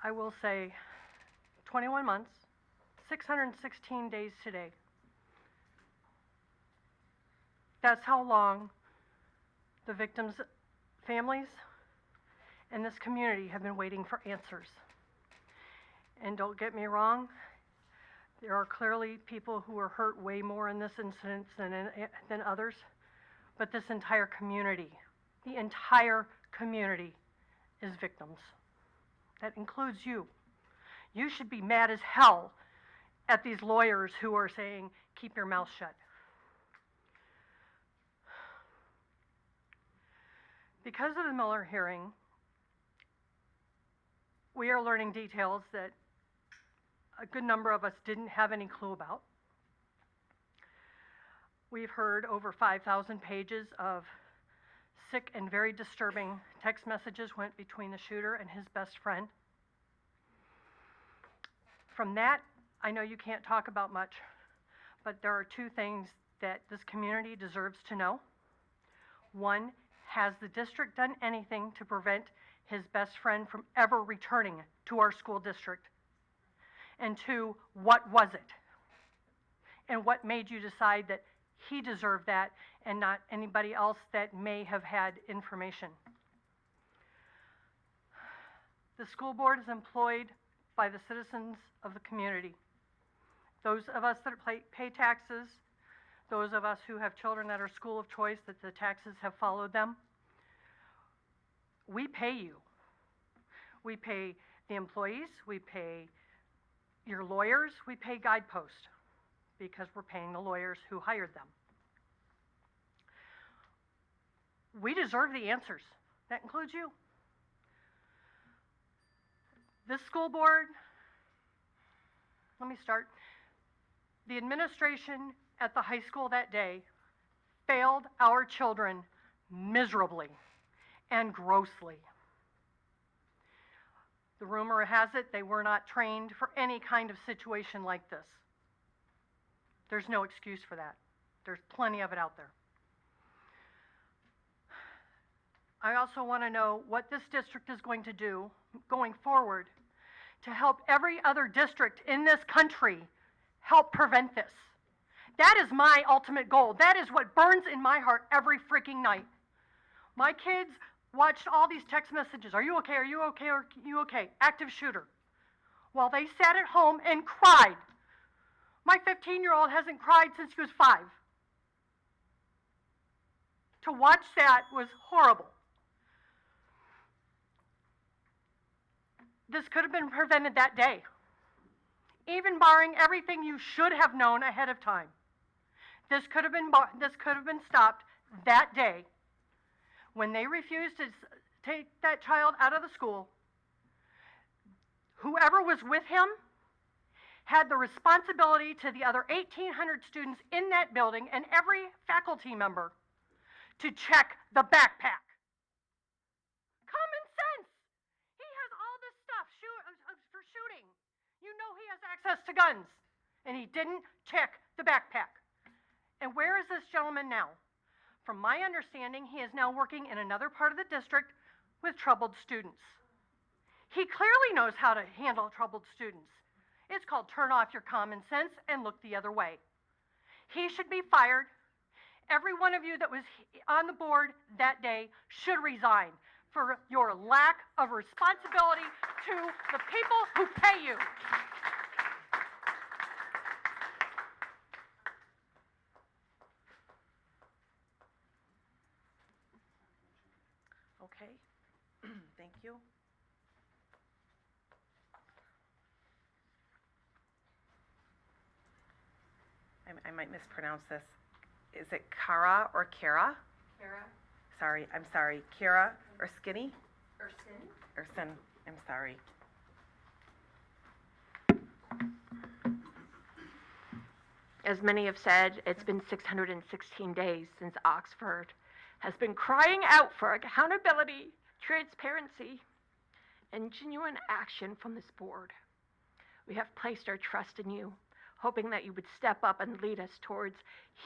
I will say 21 months, 616 days today. That's how long the victims' families and this community have been waiting for answers. And don't get me wrong, there are clearly people who are hurt way more in this incident than others, but this entire community, the entire community is victims. That includes you. You should be mad as hell at these lawyers who are saying, keep your mouth shut. Because of the Miller hearing, we are learning details that a good number of us didn't have any clue about. We've heard over 5,000 pages of sick and very disturbing text messages went between the shooter and his best friend. From that, I know you can't talk about much, but there are two things that this community deserves to know. One, has the district done anything to prevent his best friend from ever returning to our school district? And two, what was it? And what made you decide that he deserved that and not anybody else that may have had information? The school board is employed by the citizens of the community. Those of us that pay taxes, those of us who have children that are school of choice, that the taxes have followed them, we pay you. We pay the employees, we pay your lawyers, we pay Guidepost because we're paying the lawyers who hired them. We deserve the answers. That includes you. This school board, let me start. The administration at the high school that day failed our children miserably and grossly. The rumor has it they were not trained for any kind of situation like this. There's no excuse for that. There's plenty of it out there. I also want to know what this district is going to do going forward to help every other district in this country help prevent this. That is my ultimate goal. That is what burns in my heart every freaking night. My kids watched all these text messages. Are you okay? Are you okay? Are you okay? Active shooter. While they sat at home and cried. My 15-year-old hasn't cried since he was 5. To watch that was horrible. This could have been prevented that day, even barring everything you should have known ahead of time. This could have been stopped that day when they refused to take that child out of the school. Whoever was with him had the responsibility to the other 1,800 students in that building and every faculty member to check the backpack. Common sense. He has all this stuff for shooting. You know he has access to guns, and he didn't check the backpack. And where is this gentleman now? From my understanding, he is now working in another part of the district with troubled students. He clearly knows how to handle troubled students. It's called turn off your common sense and look the other way. He should be fired. Every one of you that was on the board that day should resign for your lack of responsibility to the people who pay you. Okay, thank you. I might mispronounce this. Is it Kara or Kara? Kara? Sorry, I'm sorry. Kara or Skinny? Ursin? Ursin, I'm sorry. As many have said, it's been 616 days since Oxford has been crying out for accountability, transparency, and genuine action from this board. We have placed our trust in you, hoping that you would step up and lead us towards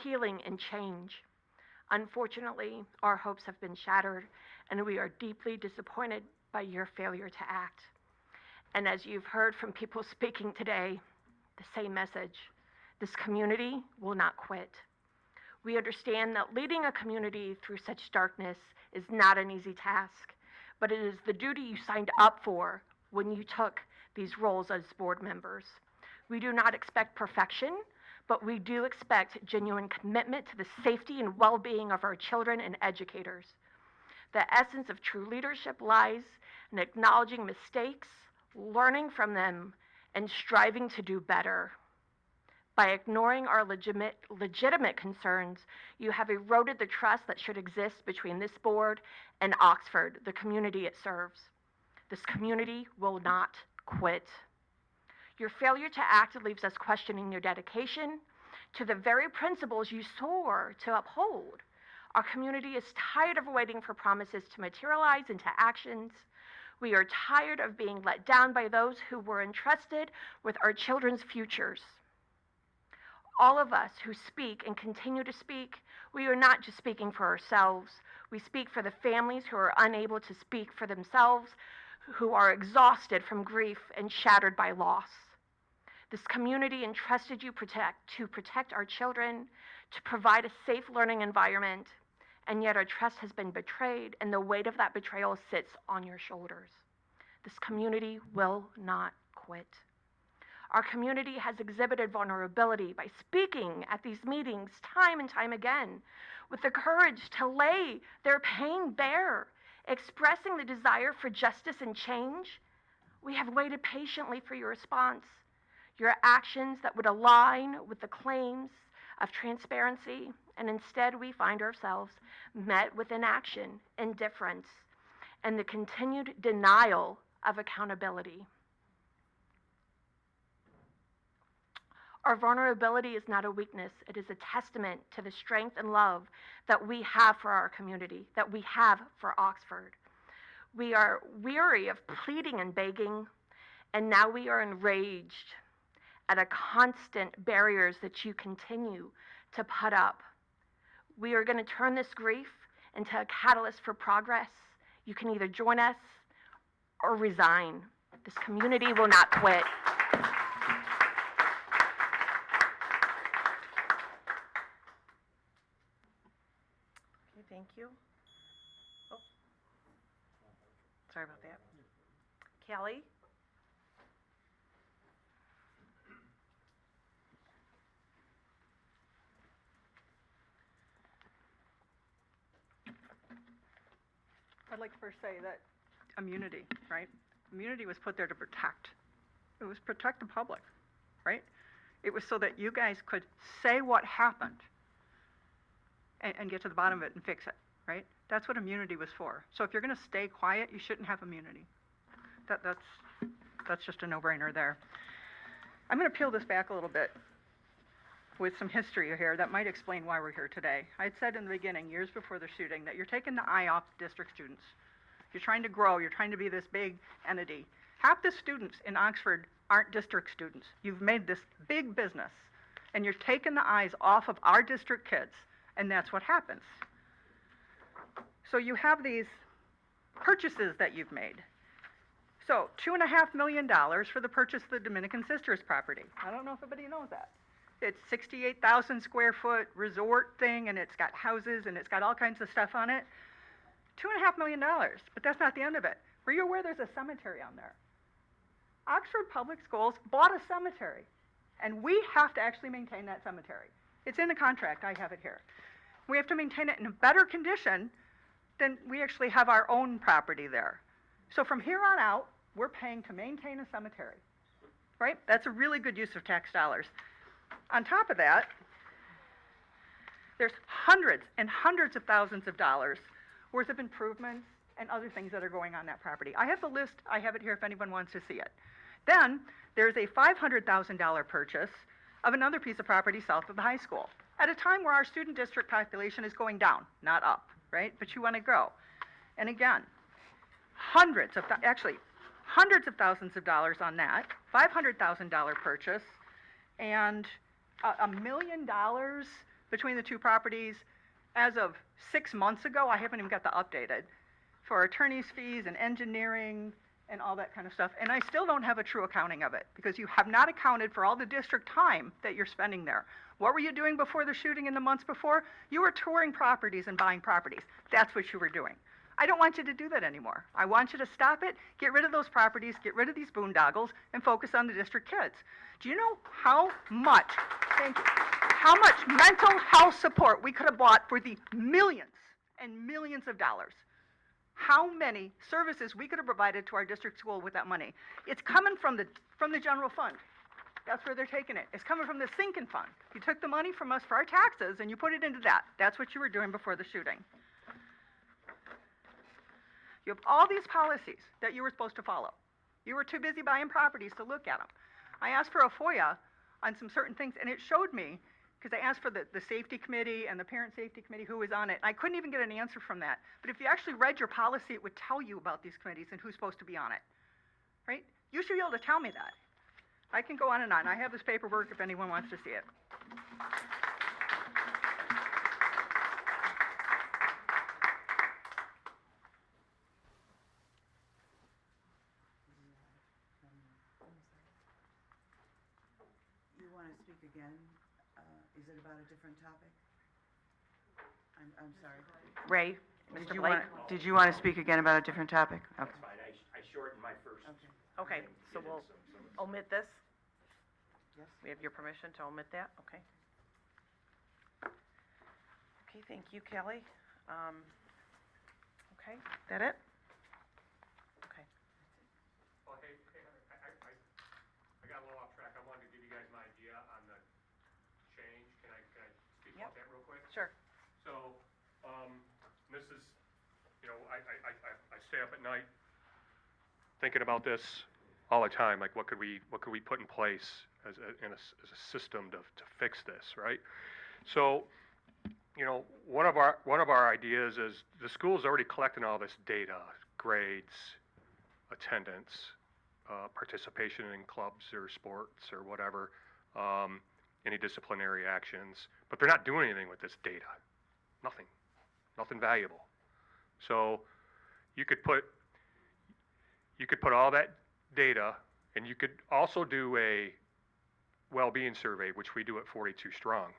healing and change. Unfortunately, our hopes have been shattered, and we are deeply disappointed by your failure to act. And as you've heard from people speaking today, the same message: this community will not quit. We understand that leading a community through such darkness is not an easy task, but it is the duty you signed up for when you took these roles as board members. We do not expect perfection, but we do expect genuine commitment to the safety and well-being of our children and educators. The essence of true leadership lies in acknowledging mistakes, learning from them, and striving to do better. By ignoring our legitimate concerns, you have eroded the trust that should exist between this board and Oxford, the community it serves. This community will not quit. Your failure to act leaves us questioning your dedication to the very principles you swore to uphold. Our community is tired of waiting for promises to materialize into actions. We are tired of being let down by those who were entrusted with our children's futures. All of us who speak and continue to speak, we are not just speaking for ourselves. We speak for the families who are unable to speak for themselves, who are exhausted from grief and shattered by loss. This community entrusted you to protect our children, to provide a safe learning environment, and yet our trust has been betrayed, and the weight of that betrayal sits on your shoulders. This community will not quit. Our community has exhibited vulnerability by speaking at these meetings time and time again, with the courage to lay their pain bare, expressing the desire for justice and change. We have waited patiently for your response, your actions that would align with the claims of transparency, and instead we find ourselves met with inaction, indifference, and the continued denial of accountability. Our vulnerability is not a weakness. It is a testament to the strength and love that we have for our community, that we have for Oxford. We are weary of pleading and begging, and now we are enraged at the constant barriers that you continue to put up. We are going to turn this grief into a catalyst for progress. You can either join us or resign. This community will not quit. Okay, thank you. Sorry about that. Kelly? I'd like to first say that immunity, right? Immunity was put there to protect. It was protect the public, right? It was so that you guys could say what happened and get to the bottom of it and fix it, right? That's what immunity was for. So if you're going to stay quiet, you shouldn't have immunity. That's just a no-brainer there. I'm going to peel this back a little bit with some history here that might explain why we're here today. I had said in the beginning, years before the shooting, that you're taking the eye off district students. You're trying to grow. You're trying to be this big entity. Half the students in Oxford aren't district students. You've made this big business, and you're taking the eyes off of our district kids, and that's what happens. So you have these purchases that you've made. So $2.5 million for the purchase of the Dominican Sisters property. I don't know if everybody knows that. It's 68,000 square foot resort thing, and it's got houses, and it's got all kinds of stuff on it. $2.5 million, but that's not the end of it. Were you aware there's a cemetery on there? Oxford Public Schools bought a cemetery, and we have to actually maintain that cemetery. It's in the contract. I have it here. We have to maintain it in a better condition than we actually have our own property there. So from here on out, we're paying to maintain a cemetery, right? That's a really good use of tax dollars. On top of that, there's hundreds and hundreds of thousands of dollars worth of improvements and other things that are going on that property. I have the list. I have it here if anyone wants to see it. Then there's a $500,000 purchase of another piece of property south of the high school at a time where our student district population is going down, not up, right? But you want to grow. And again, hundreds of thousands of dollars on that, $500,000 purchase, and $1 million between the two properties as of 6 months ago. I haven't even got the updated for attorney's fees and engineering and all that kind of stuff. And I still don't have a true accounting of it because you have not accounted for all the district time that you're spending there. What were you doing before the shooting in the months before? You were touring properties and buying properties. That's what you were doing. I don't want you to do that anymore. I want you to stop it, get rid of those properties, get rid of these boondoggles, and focus on the district kids. Do you know how much, thank you, how much mental health support we could have bought for the millions and millions of dollars? How many services we could have provided to our district school with that money? It's coming from the general fund. That's where they're taking it. It's coming from the sinking fund. You took the money from us for our taxes and you put it into that. That's what you were doing before the shooting. You have all these policies that you were supposed to follow. You were too busy buying properties to look at them. I asked for a FOIA on some certain things, and it showed me, because I asked for the safety committee and the parent safety committee who was on it. I couldn't even get an answer from that. But if you actually read your policy, it would tell you about these committees and who's supposed to be on it, right? You should be able to tell me that. I can go on and on. I have this paperwork if anyone wants to see it. You want to speak again? Is it about a different topic? I'm sorry. Ray, Mr. Blake? did you want to speak again about a different topic? Okay. That's fine, I shortened my first. Okay, so we'll omit this? Yes. We have your permission to omit that? Okay. Okay, thank you, Kelly. Okay, that it? Okay. Well, hey, I got a little off track. I wanted to give you guys my idea on the change. Can I speak about that real quick? Sure. So, this is, you know, I stay up at night thinking about this all the time. Like, what could we put in place as a system to fix this, right? So, you know, one of our ideas is the school's already collecting all this data, grades, attendance, participation in clubs or sports or whatever, any disciplinary actions, but they're not doing anything with this data. Nothing valuable. So you could put all that data, and you could also do a well-being survey, which we do at 42 Strong.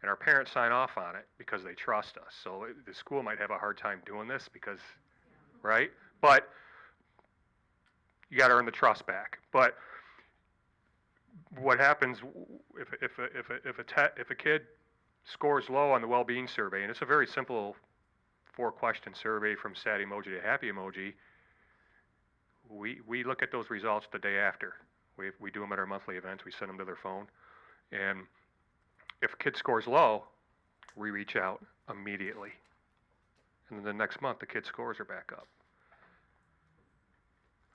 And our parents sign off on it because they trust us. So the school might have a hard time doing this because, right? But you gotta earn the trust back. But what happens if a kid scores low on the well-being survey, and it's a very simple 4-question survey from sad emoji to happy emoji, we look at those results the day after. We do them at our monthly events. We send them to their phone. And if a kid scores low, we reach out immediately. And then the next month, the kid's scores are back up.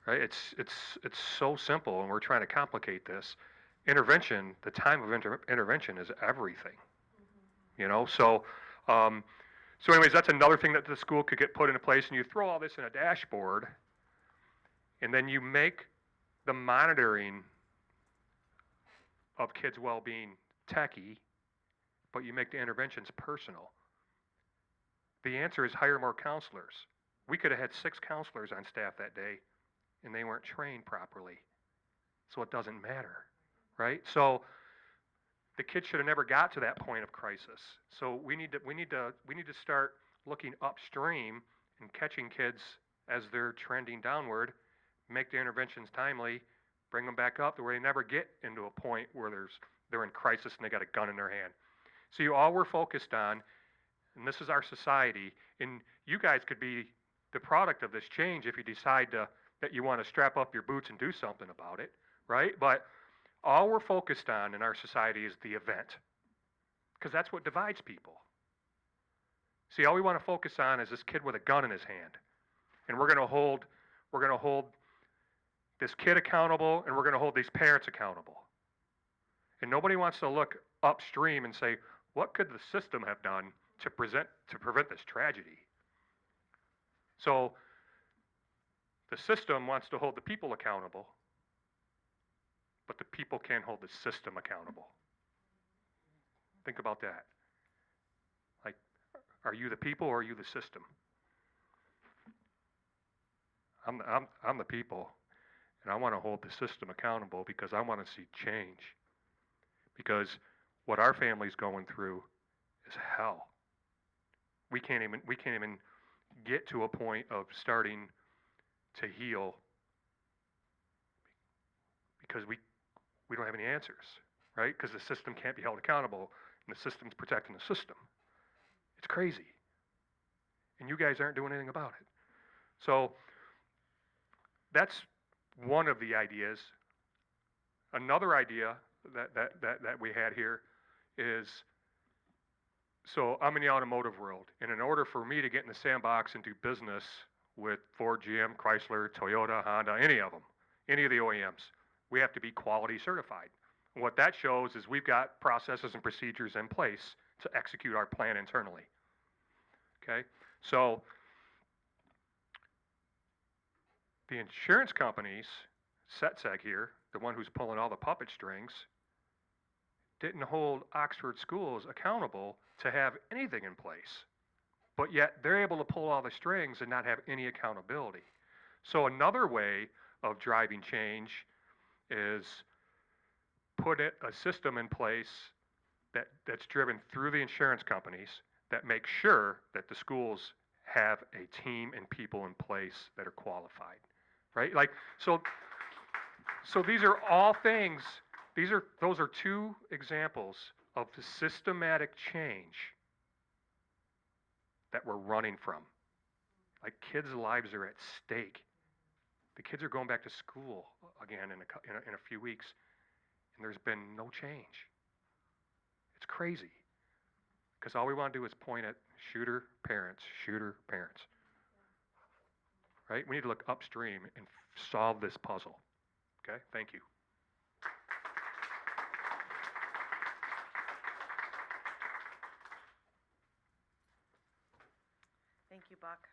Right? It's so simple, and we're trying to complicate this. Intervention, the time of intervention is everything. You know, so anyways, that's another thing that the school could get put into place, and you throw all this in a dashboard, and then you make the monitoring of kids' well-being techie, but you make the interventions personal. The answer is hire more counselors. We could have had 6 counselors on staff that day, and they weren't trained properly. So it doesn't matter, right? So the kids should have never got to that point of crisis. So we need to start looking upstream and catching kids as they're trending downward, make the interventions timely, bring them back up to where they never get into a point where they're in crisis and they got a gun in their hand. See, all we're focused on, and this is our society, and you guys could be the product of this change if you decide that you want to strap up your boots and do something about it, right? But all we're focused on in our society is the event, because that's what divides people. See, all we want to focus on is this kid with a gun in his hand, and we're going to hold this kid accountable, and we're going to hold these parents accountable. And nobody wants to look upstream and say, what could the system have done to prevent this tragedy? So the system wants to hold the people accountable, but the people can't hold the system accountable. Think about that. Like, are you the people or are you the system? I'm the people, and I want to hold the system accountable because I want to see change. Because what our family's going through is hell. We can't even get to a point of starting to heal because we don't have any answers, right? Because the system can't be held accountable, and the system's protecting the system. It's crazy. And you guys aren't doing anything about it. So that's one of the ideas. Another idea that we had here is, so I'm in the automotive world, and in order for me to get in the sandbox and do business with Ford, GM, Chrysler, Toyota, Honda, any of them, any of the OEMs, we have to be quality certified. And what that shows is we've got processes and procedures in place to execute our plan internally. Okay, so the insurance companies, SETSEG here, the one who's pulling all the puppet strings, didn't hold Oxford schools accountable to have anything in place. But yet they're able to pull all the strings and not have any accountability. So another way of driving change is put a system in place that's driven through the insurance companies that makes sure that the schools have a team and people in place that are qualified, right? Like, so these are all things, those are 2 examples of the systematic change that we're running from. Like, kids' lives are at stake. The kids are going back to school again in a few weeks, and there's been no change. It's crazy. Because all we want to do is point at shooter parents. Right? We need to look upstream and solve this puzzle. Okay? Thank you. Thank you, Buck.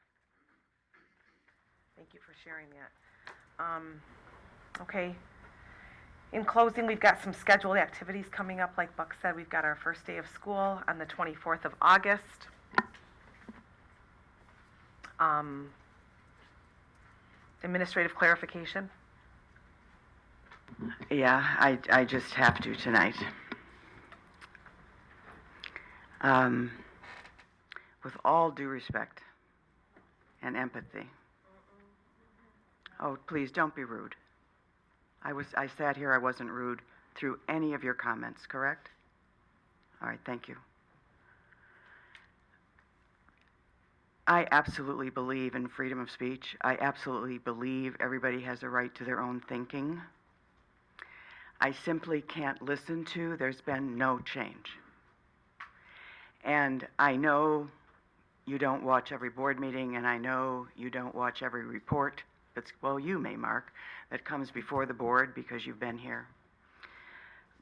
Thank you for sharing that. Okay. In closing, we've got some scheduled activities coming up. Like Buck said, we've got our first day of school on the 24th of August. Administrative clarification. Yeah, I just have to tonight. With all due respect and empathy, Oh, please, don't be rude. I sat here, I wasn't rude through any of your comments, correct? All right, thank you. I absolutely believe in freedom of speech. I absolutely believe everybody has a right to their own thinking. I simply can't listen to, there's been no change. And I know you don't watch every board meeting, and I know you don't watch every report that's, well, you may, Mark, that comes before the board because you've been here.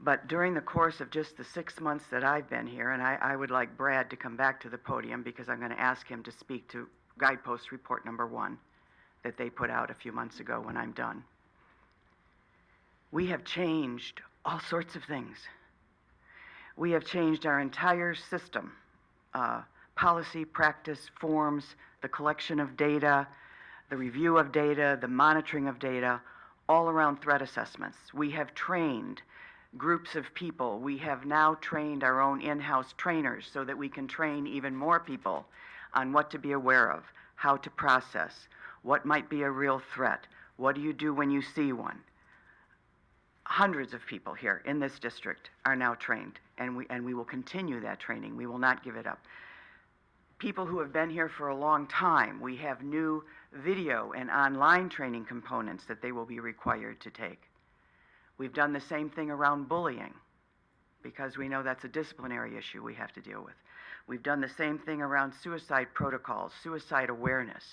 But during the course of just the 6 months that I've been here, and I would like Brad to come back to the podium because I'm going to ask him to speak to Guidepost Report number 1 that they put out a few months ago when I'm done. We have changed all sorts of things. We have changed our entire system, policy, practice, forms, the collection of data, the review of data, the monitoring of data, all around threat assessments. We have trained groups of people. We have now trained our own in-house trainers so that we can train even more people on what to be aware of, how to process, what might be a real threat, what do you do when you see one. Hundreds of people here in this district are now trained, and we will continue that training. We will not give it up. People who have been here for a long time, we have new video and online training components that they will be required to take. We've done the same thing around bullying because we know that's a disciplinary issue we have to deal with. We've done the same thing around suicide protocols, suicide awareness.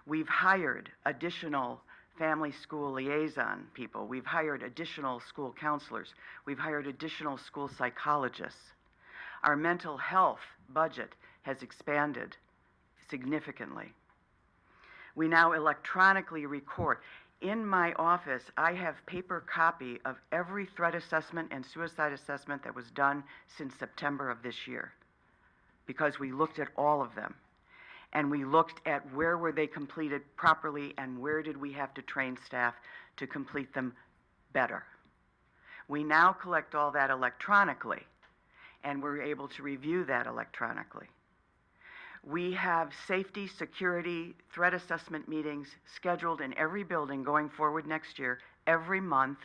We've hired additional family school liaison people. We've hired additional school counselors. We've hired additional school psychologists. Our mental health budget has expanded significantly. We now electronically record. In my office, I have paper copy of every threat assessment and suicide assessment that was done since September of this year, because we looked at all of them. And we looked at where were they completed properly and where did we have to train staff to complete them better. We now collect all that electronically, and we're able to review that electronically. We have safety, security, threat assessment meetings scheduled in every building going forward next year, every month,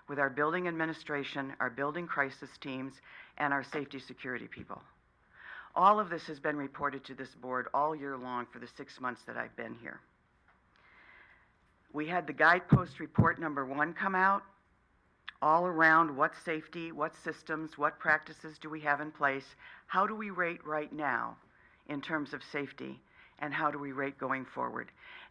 with our building administration, our building crisis teams, and our safety security people. All of this has been reported to this board all year long for the 6 months that I've been here. We had the Guidepost Report number 1 come out, all around what safety, what systems, what practices do we have in place, how do we rate right now in terms of safety, and how do we rate going forward.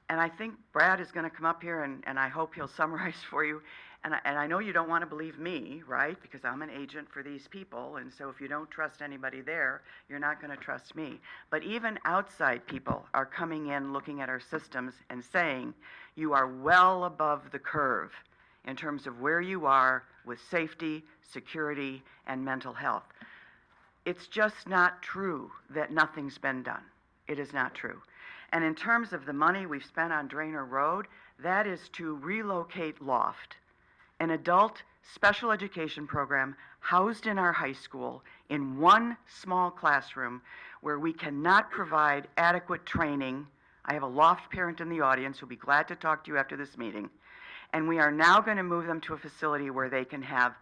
And I think Brad is going to come up here, and I hope he'll summarize for you. And I know you don't want to believe me, right, because I'm an agent for these people, and so if you don't trust anybody there, you're not going to trust me. But even outside people are coming in, looking at our systems, and saying, you are well above the curve in terms of where you are with safety, security, and mental health. It's just not true that nothing's been done. It is not true. And in terms of the money we've spent on Drainer Road, that is to relocate Loft, an adult special education program housed in our high school in one small classroom where we cannot provide adequate training. I have a Loft parent in the audience who'll be glad to talk to you after this meeting. And we are now going to move them to a facility where they can have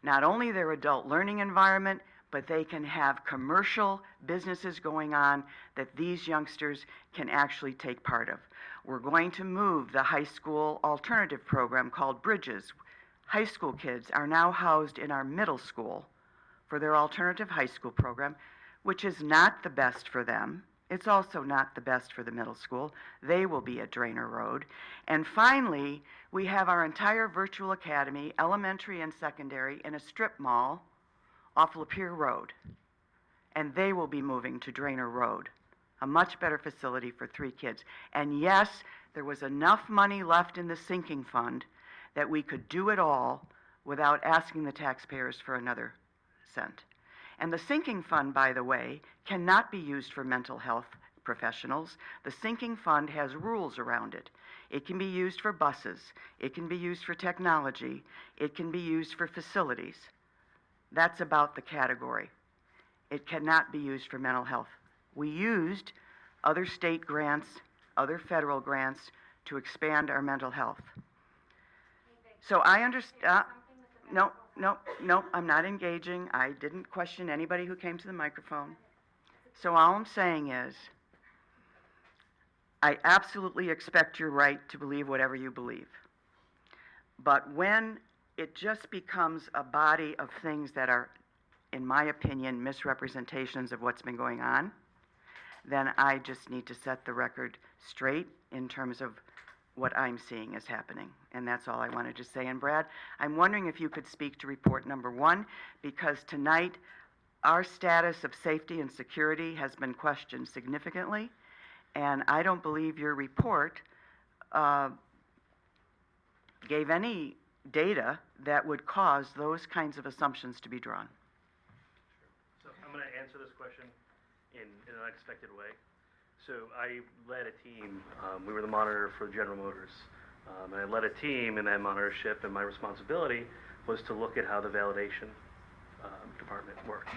not only their adult learning environment, but they can have commercial businesses going on that these youngsters can actually take part of. We're going to move the high school alternative program called Bridges. High school kids are now housed in our middle school for their alternative high school program, which is not the best for them. It's also not the best for the middle school. They will be at Drainer Road. And finally, we have our entire virtual academy, elementary and secondary, in a strip mall off Lapeer Road, and they will be moving to Drainer Road, a much better facility for 3 kids. And yes, there was enough money left in the sinking fund that we could do it all without asking the taxpayers for another cent. And the sinking fund, by the way, cannot be used for mental health professionals. The sinking fund has rules around it. It can be used for buses, it can be used for technology, it can be used for facilities. That's about the category. It cannot be used for mental health. We used other state grants, other federal grants to expand our mental health. So I understand, no, I'm not engaging. I didn't question anybody who came to the microphone. So all I'm saying is, I absolutely expect your right to believe whatever you believe. But when it just becomes a body of things that are, in my opinion, misrepresentations of what's been going on, then I just need to set the record straight in terms of what I'm seeing is happening. And that's all I wanted to say. And Brad, I'm wondering if you could speak to report number 1, because tonight our status of safety and security has been questioned significantly, and I don't believe your report gave any data that would cause those kinds of assumptions to be drawn. So I'm going to answer this question in an unexpected way. So I led a team. We were the monitor for General Motors. And I led a team in that monitorship, and my responsibility was to look at how the validation department worked.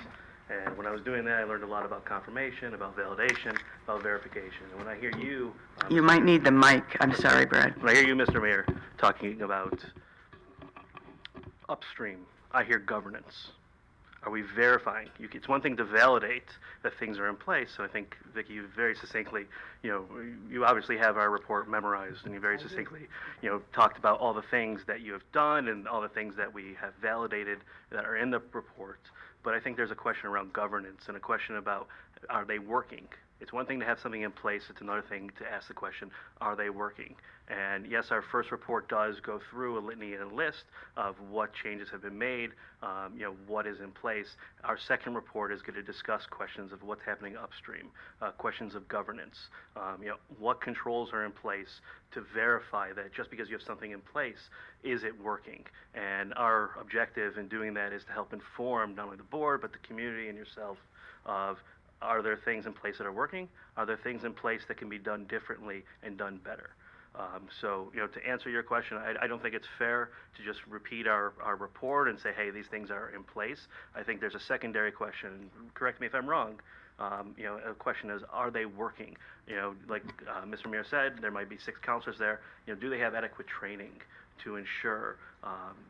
And when I was doing that, I learned a lot about confirmation, about validation, about verification. And when I hear you... You might need the mic. I'm sorry, Brad. When I hear you, Mr. Mayor, talking about upstream, I hear governance. Are we verifying? It's one thing to validate that things are in place. So I think, Vicki, you very succinctly, you obviously have our report memorized, and you very succinctly, talked about all the things that you have done and all the things that we have validated that are in the report. But I think there's a question around governance and a question about, are they working? It's one thing to have something in place. It's another thing to ask the question, are they working? And yes, our first report does go through a litany and a list of what changes have been made, what is in place. Our second report is going to discuss questions of what's happening upstream, questions of governance, what controls are in place to verify that just because you have something in place, is it working? And our objective in doing that is to help inform not only the board, but the community and yourself of, are there things in place that are working? Are there things in place that can be done differently and done better? So, to answer your question, I don't think it's fair to just repeat our report and say, hey, these things are in place. I think there's a secondary question, correct me if I'm wrong, a question is, are they working? Like Mr. Mayor said, there might be 6 counselors there. Do they have adequate training to ensure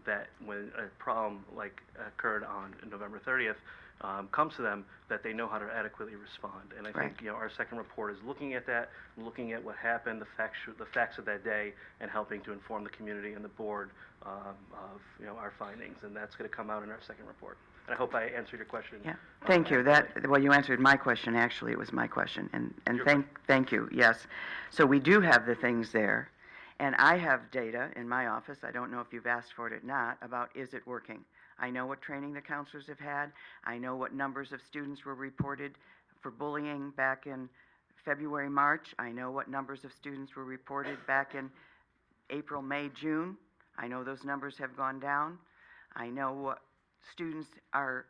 that when a problem like occurred on November 30th, comes to them, that they know how to adequately respond. And I think our second report is looking at that, looking at what happened, the facts of that day, and helping to inform the community and the board of our findings. And that's going to come out in our second report. And I hope I answered your question. Yeah, thank you. Well, you answered my question. Actually, it was my question. And thank you. Yes. So we do have the things there. And I have data in my office, I don't know if you've asked for it or not, about is it working? I know what training the counselors have had. I know what numbers of students were reported for bullying back in February, March. I know what numbers of students were reported back in April, May, June. I know those numbers have gone down. I know what students are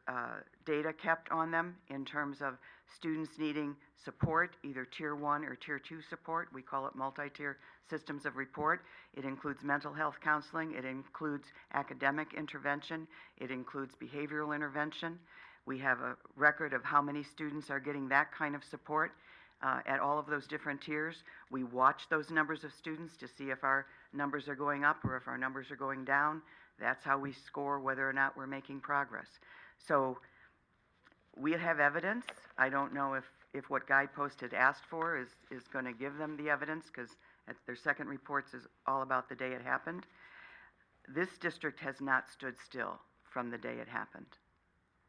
data kept on them in terms of students needing support, either Tier 1 or Tier 2 support. We call it multi-tier systems of report. It includes mental health counseling. It includes academic intervention. It includes behavioral intervention. We have a record of how many students are getting that kind of support at all of those different tiers. We watch those numbers of students to see if our numbers are going up or if our numbers are going down. That's how we score whether or not we're making progress. So we have evidence. I don't know if what Guidepost had asked for is going to give them the evidence, because their second reports is all about the day it happened. This district has not stood still from the day it happened,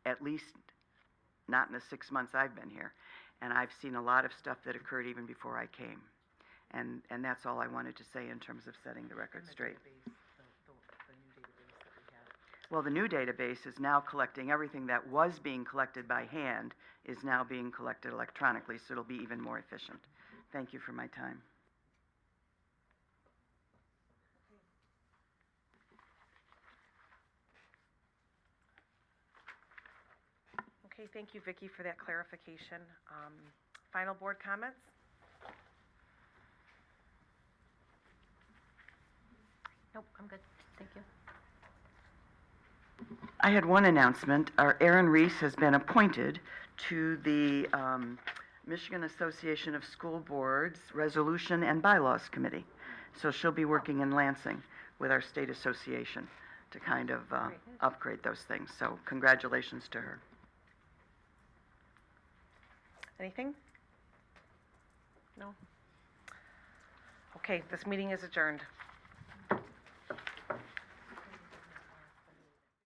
at least not in the 6 months I've been here. And I've seen a lot of stuff that occurred even before I came. And that's all I wanted to say in terms of setting the record straight. Well, the new database is now collecting everything that was being collected by hand is now being collected electronically, so it'll be even more efficient. Thank you for my time. Okay, thank you, Vicki, for that clarification. Final board comments? Nope, I'm good. Thank you. I had one announcement. Our Aaron Reese has been appointed to the Michigan Association of School Boards Resolution and Bylaws Committee. So she'll be working in Lansing with our state association to kind of upgrade those things. So congratulations to her. Anything? No? Okay, this meeting is adjourned.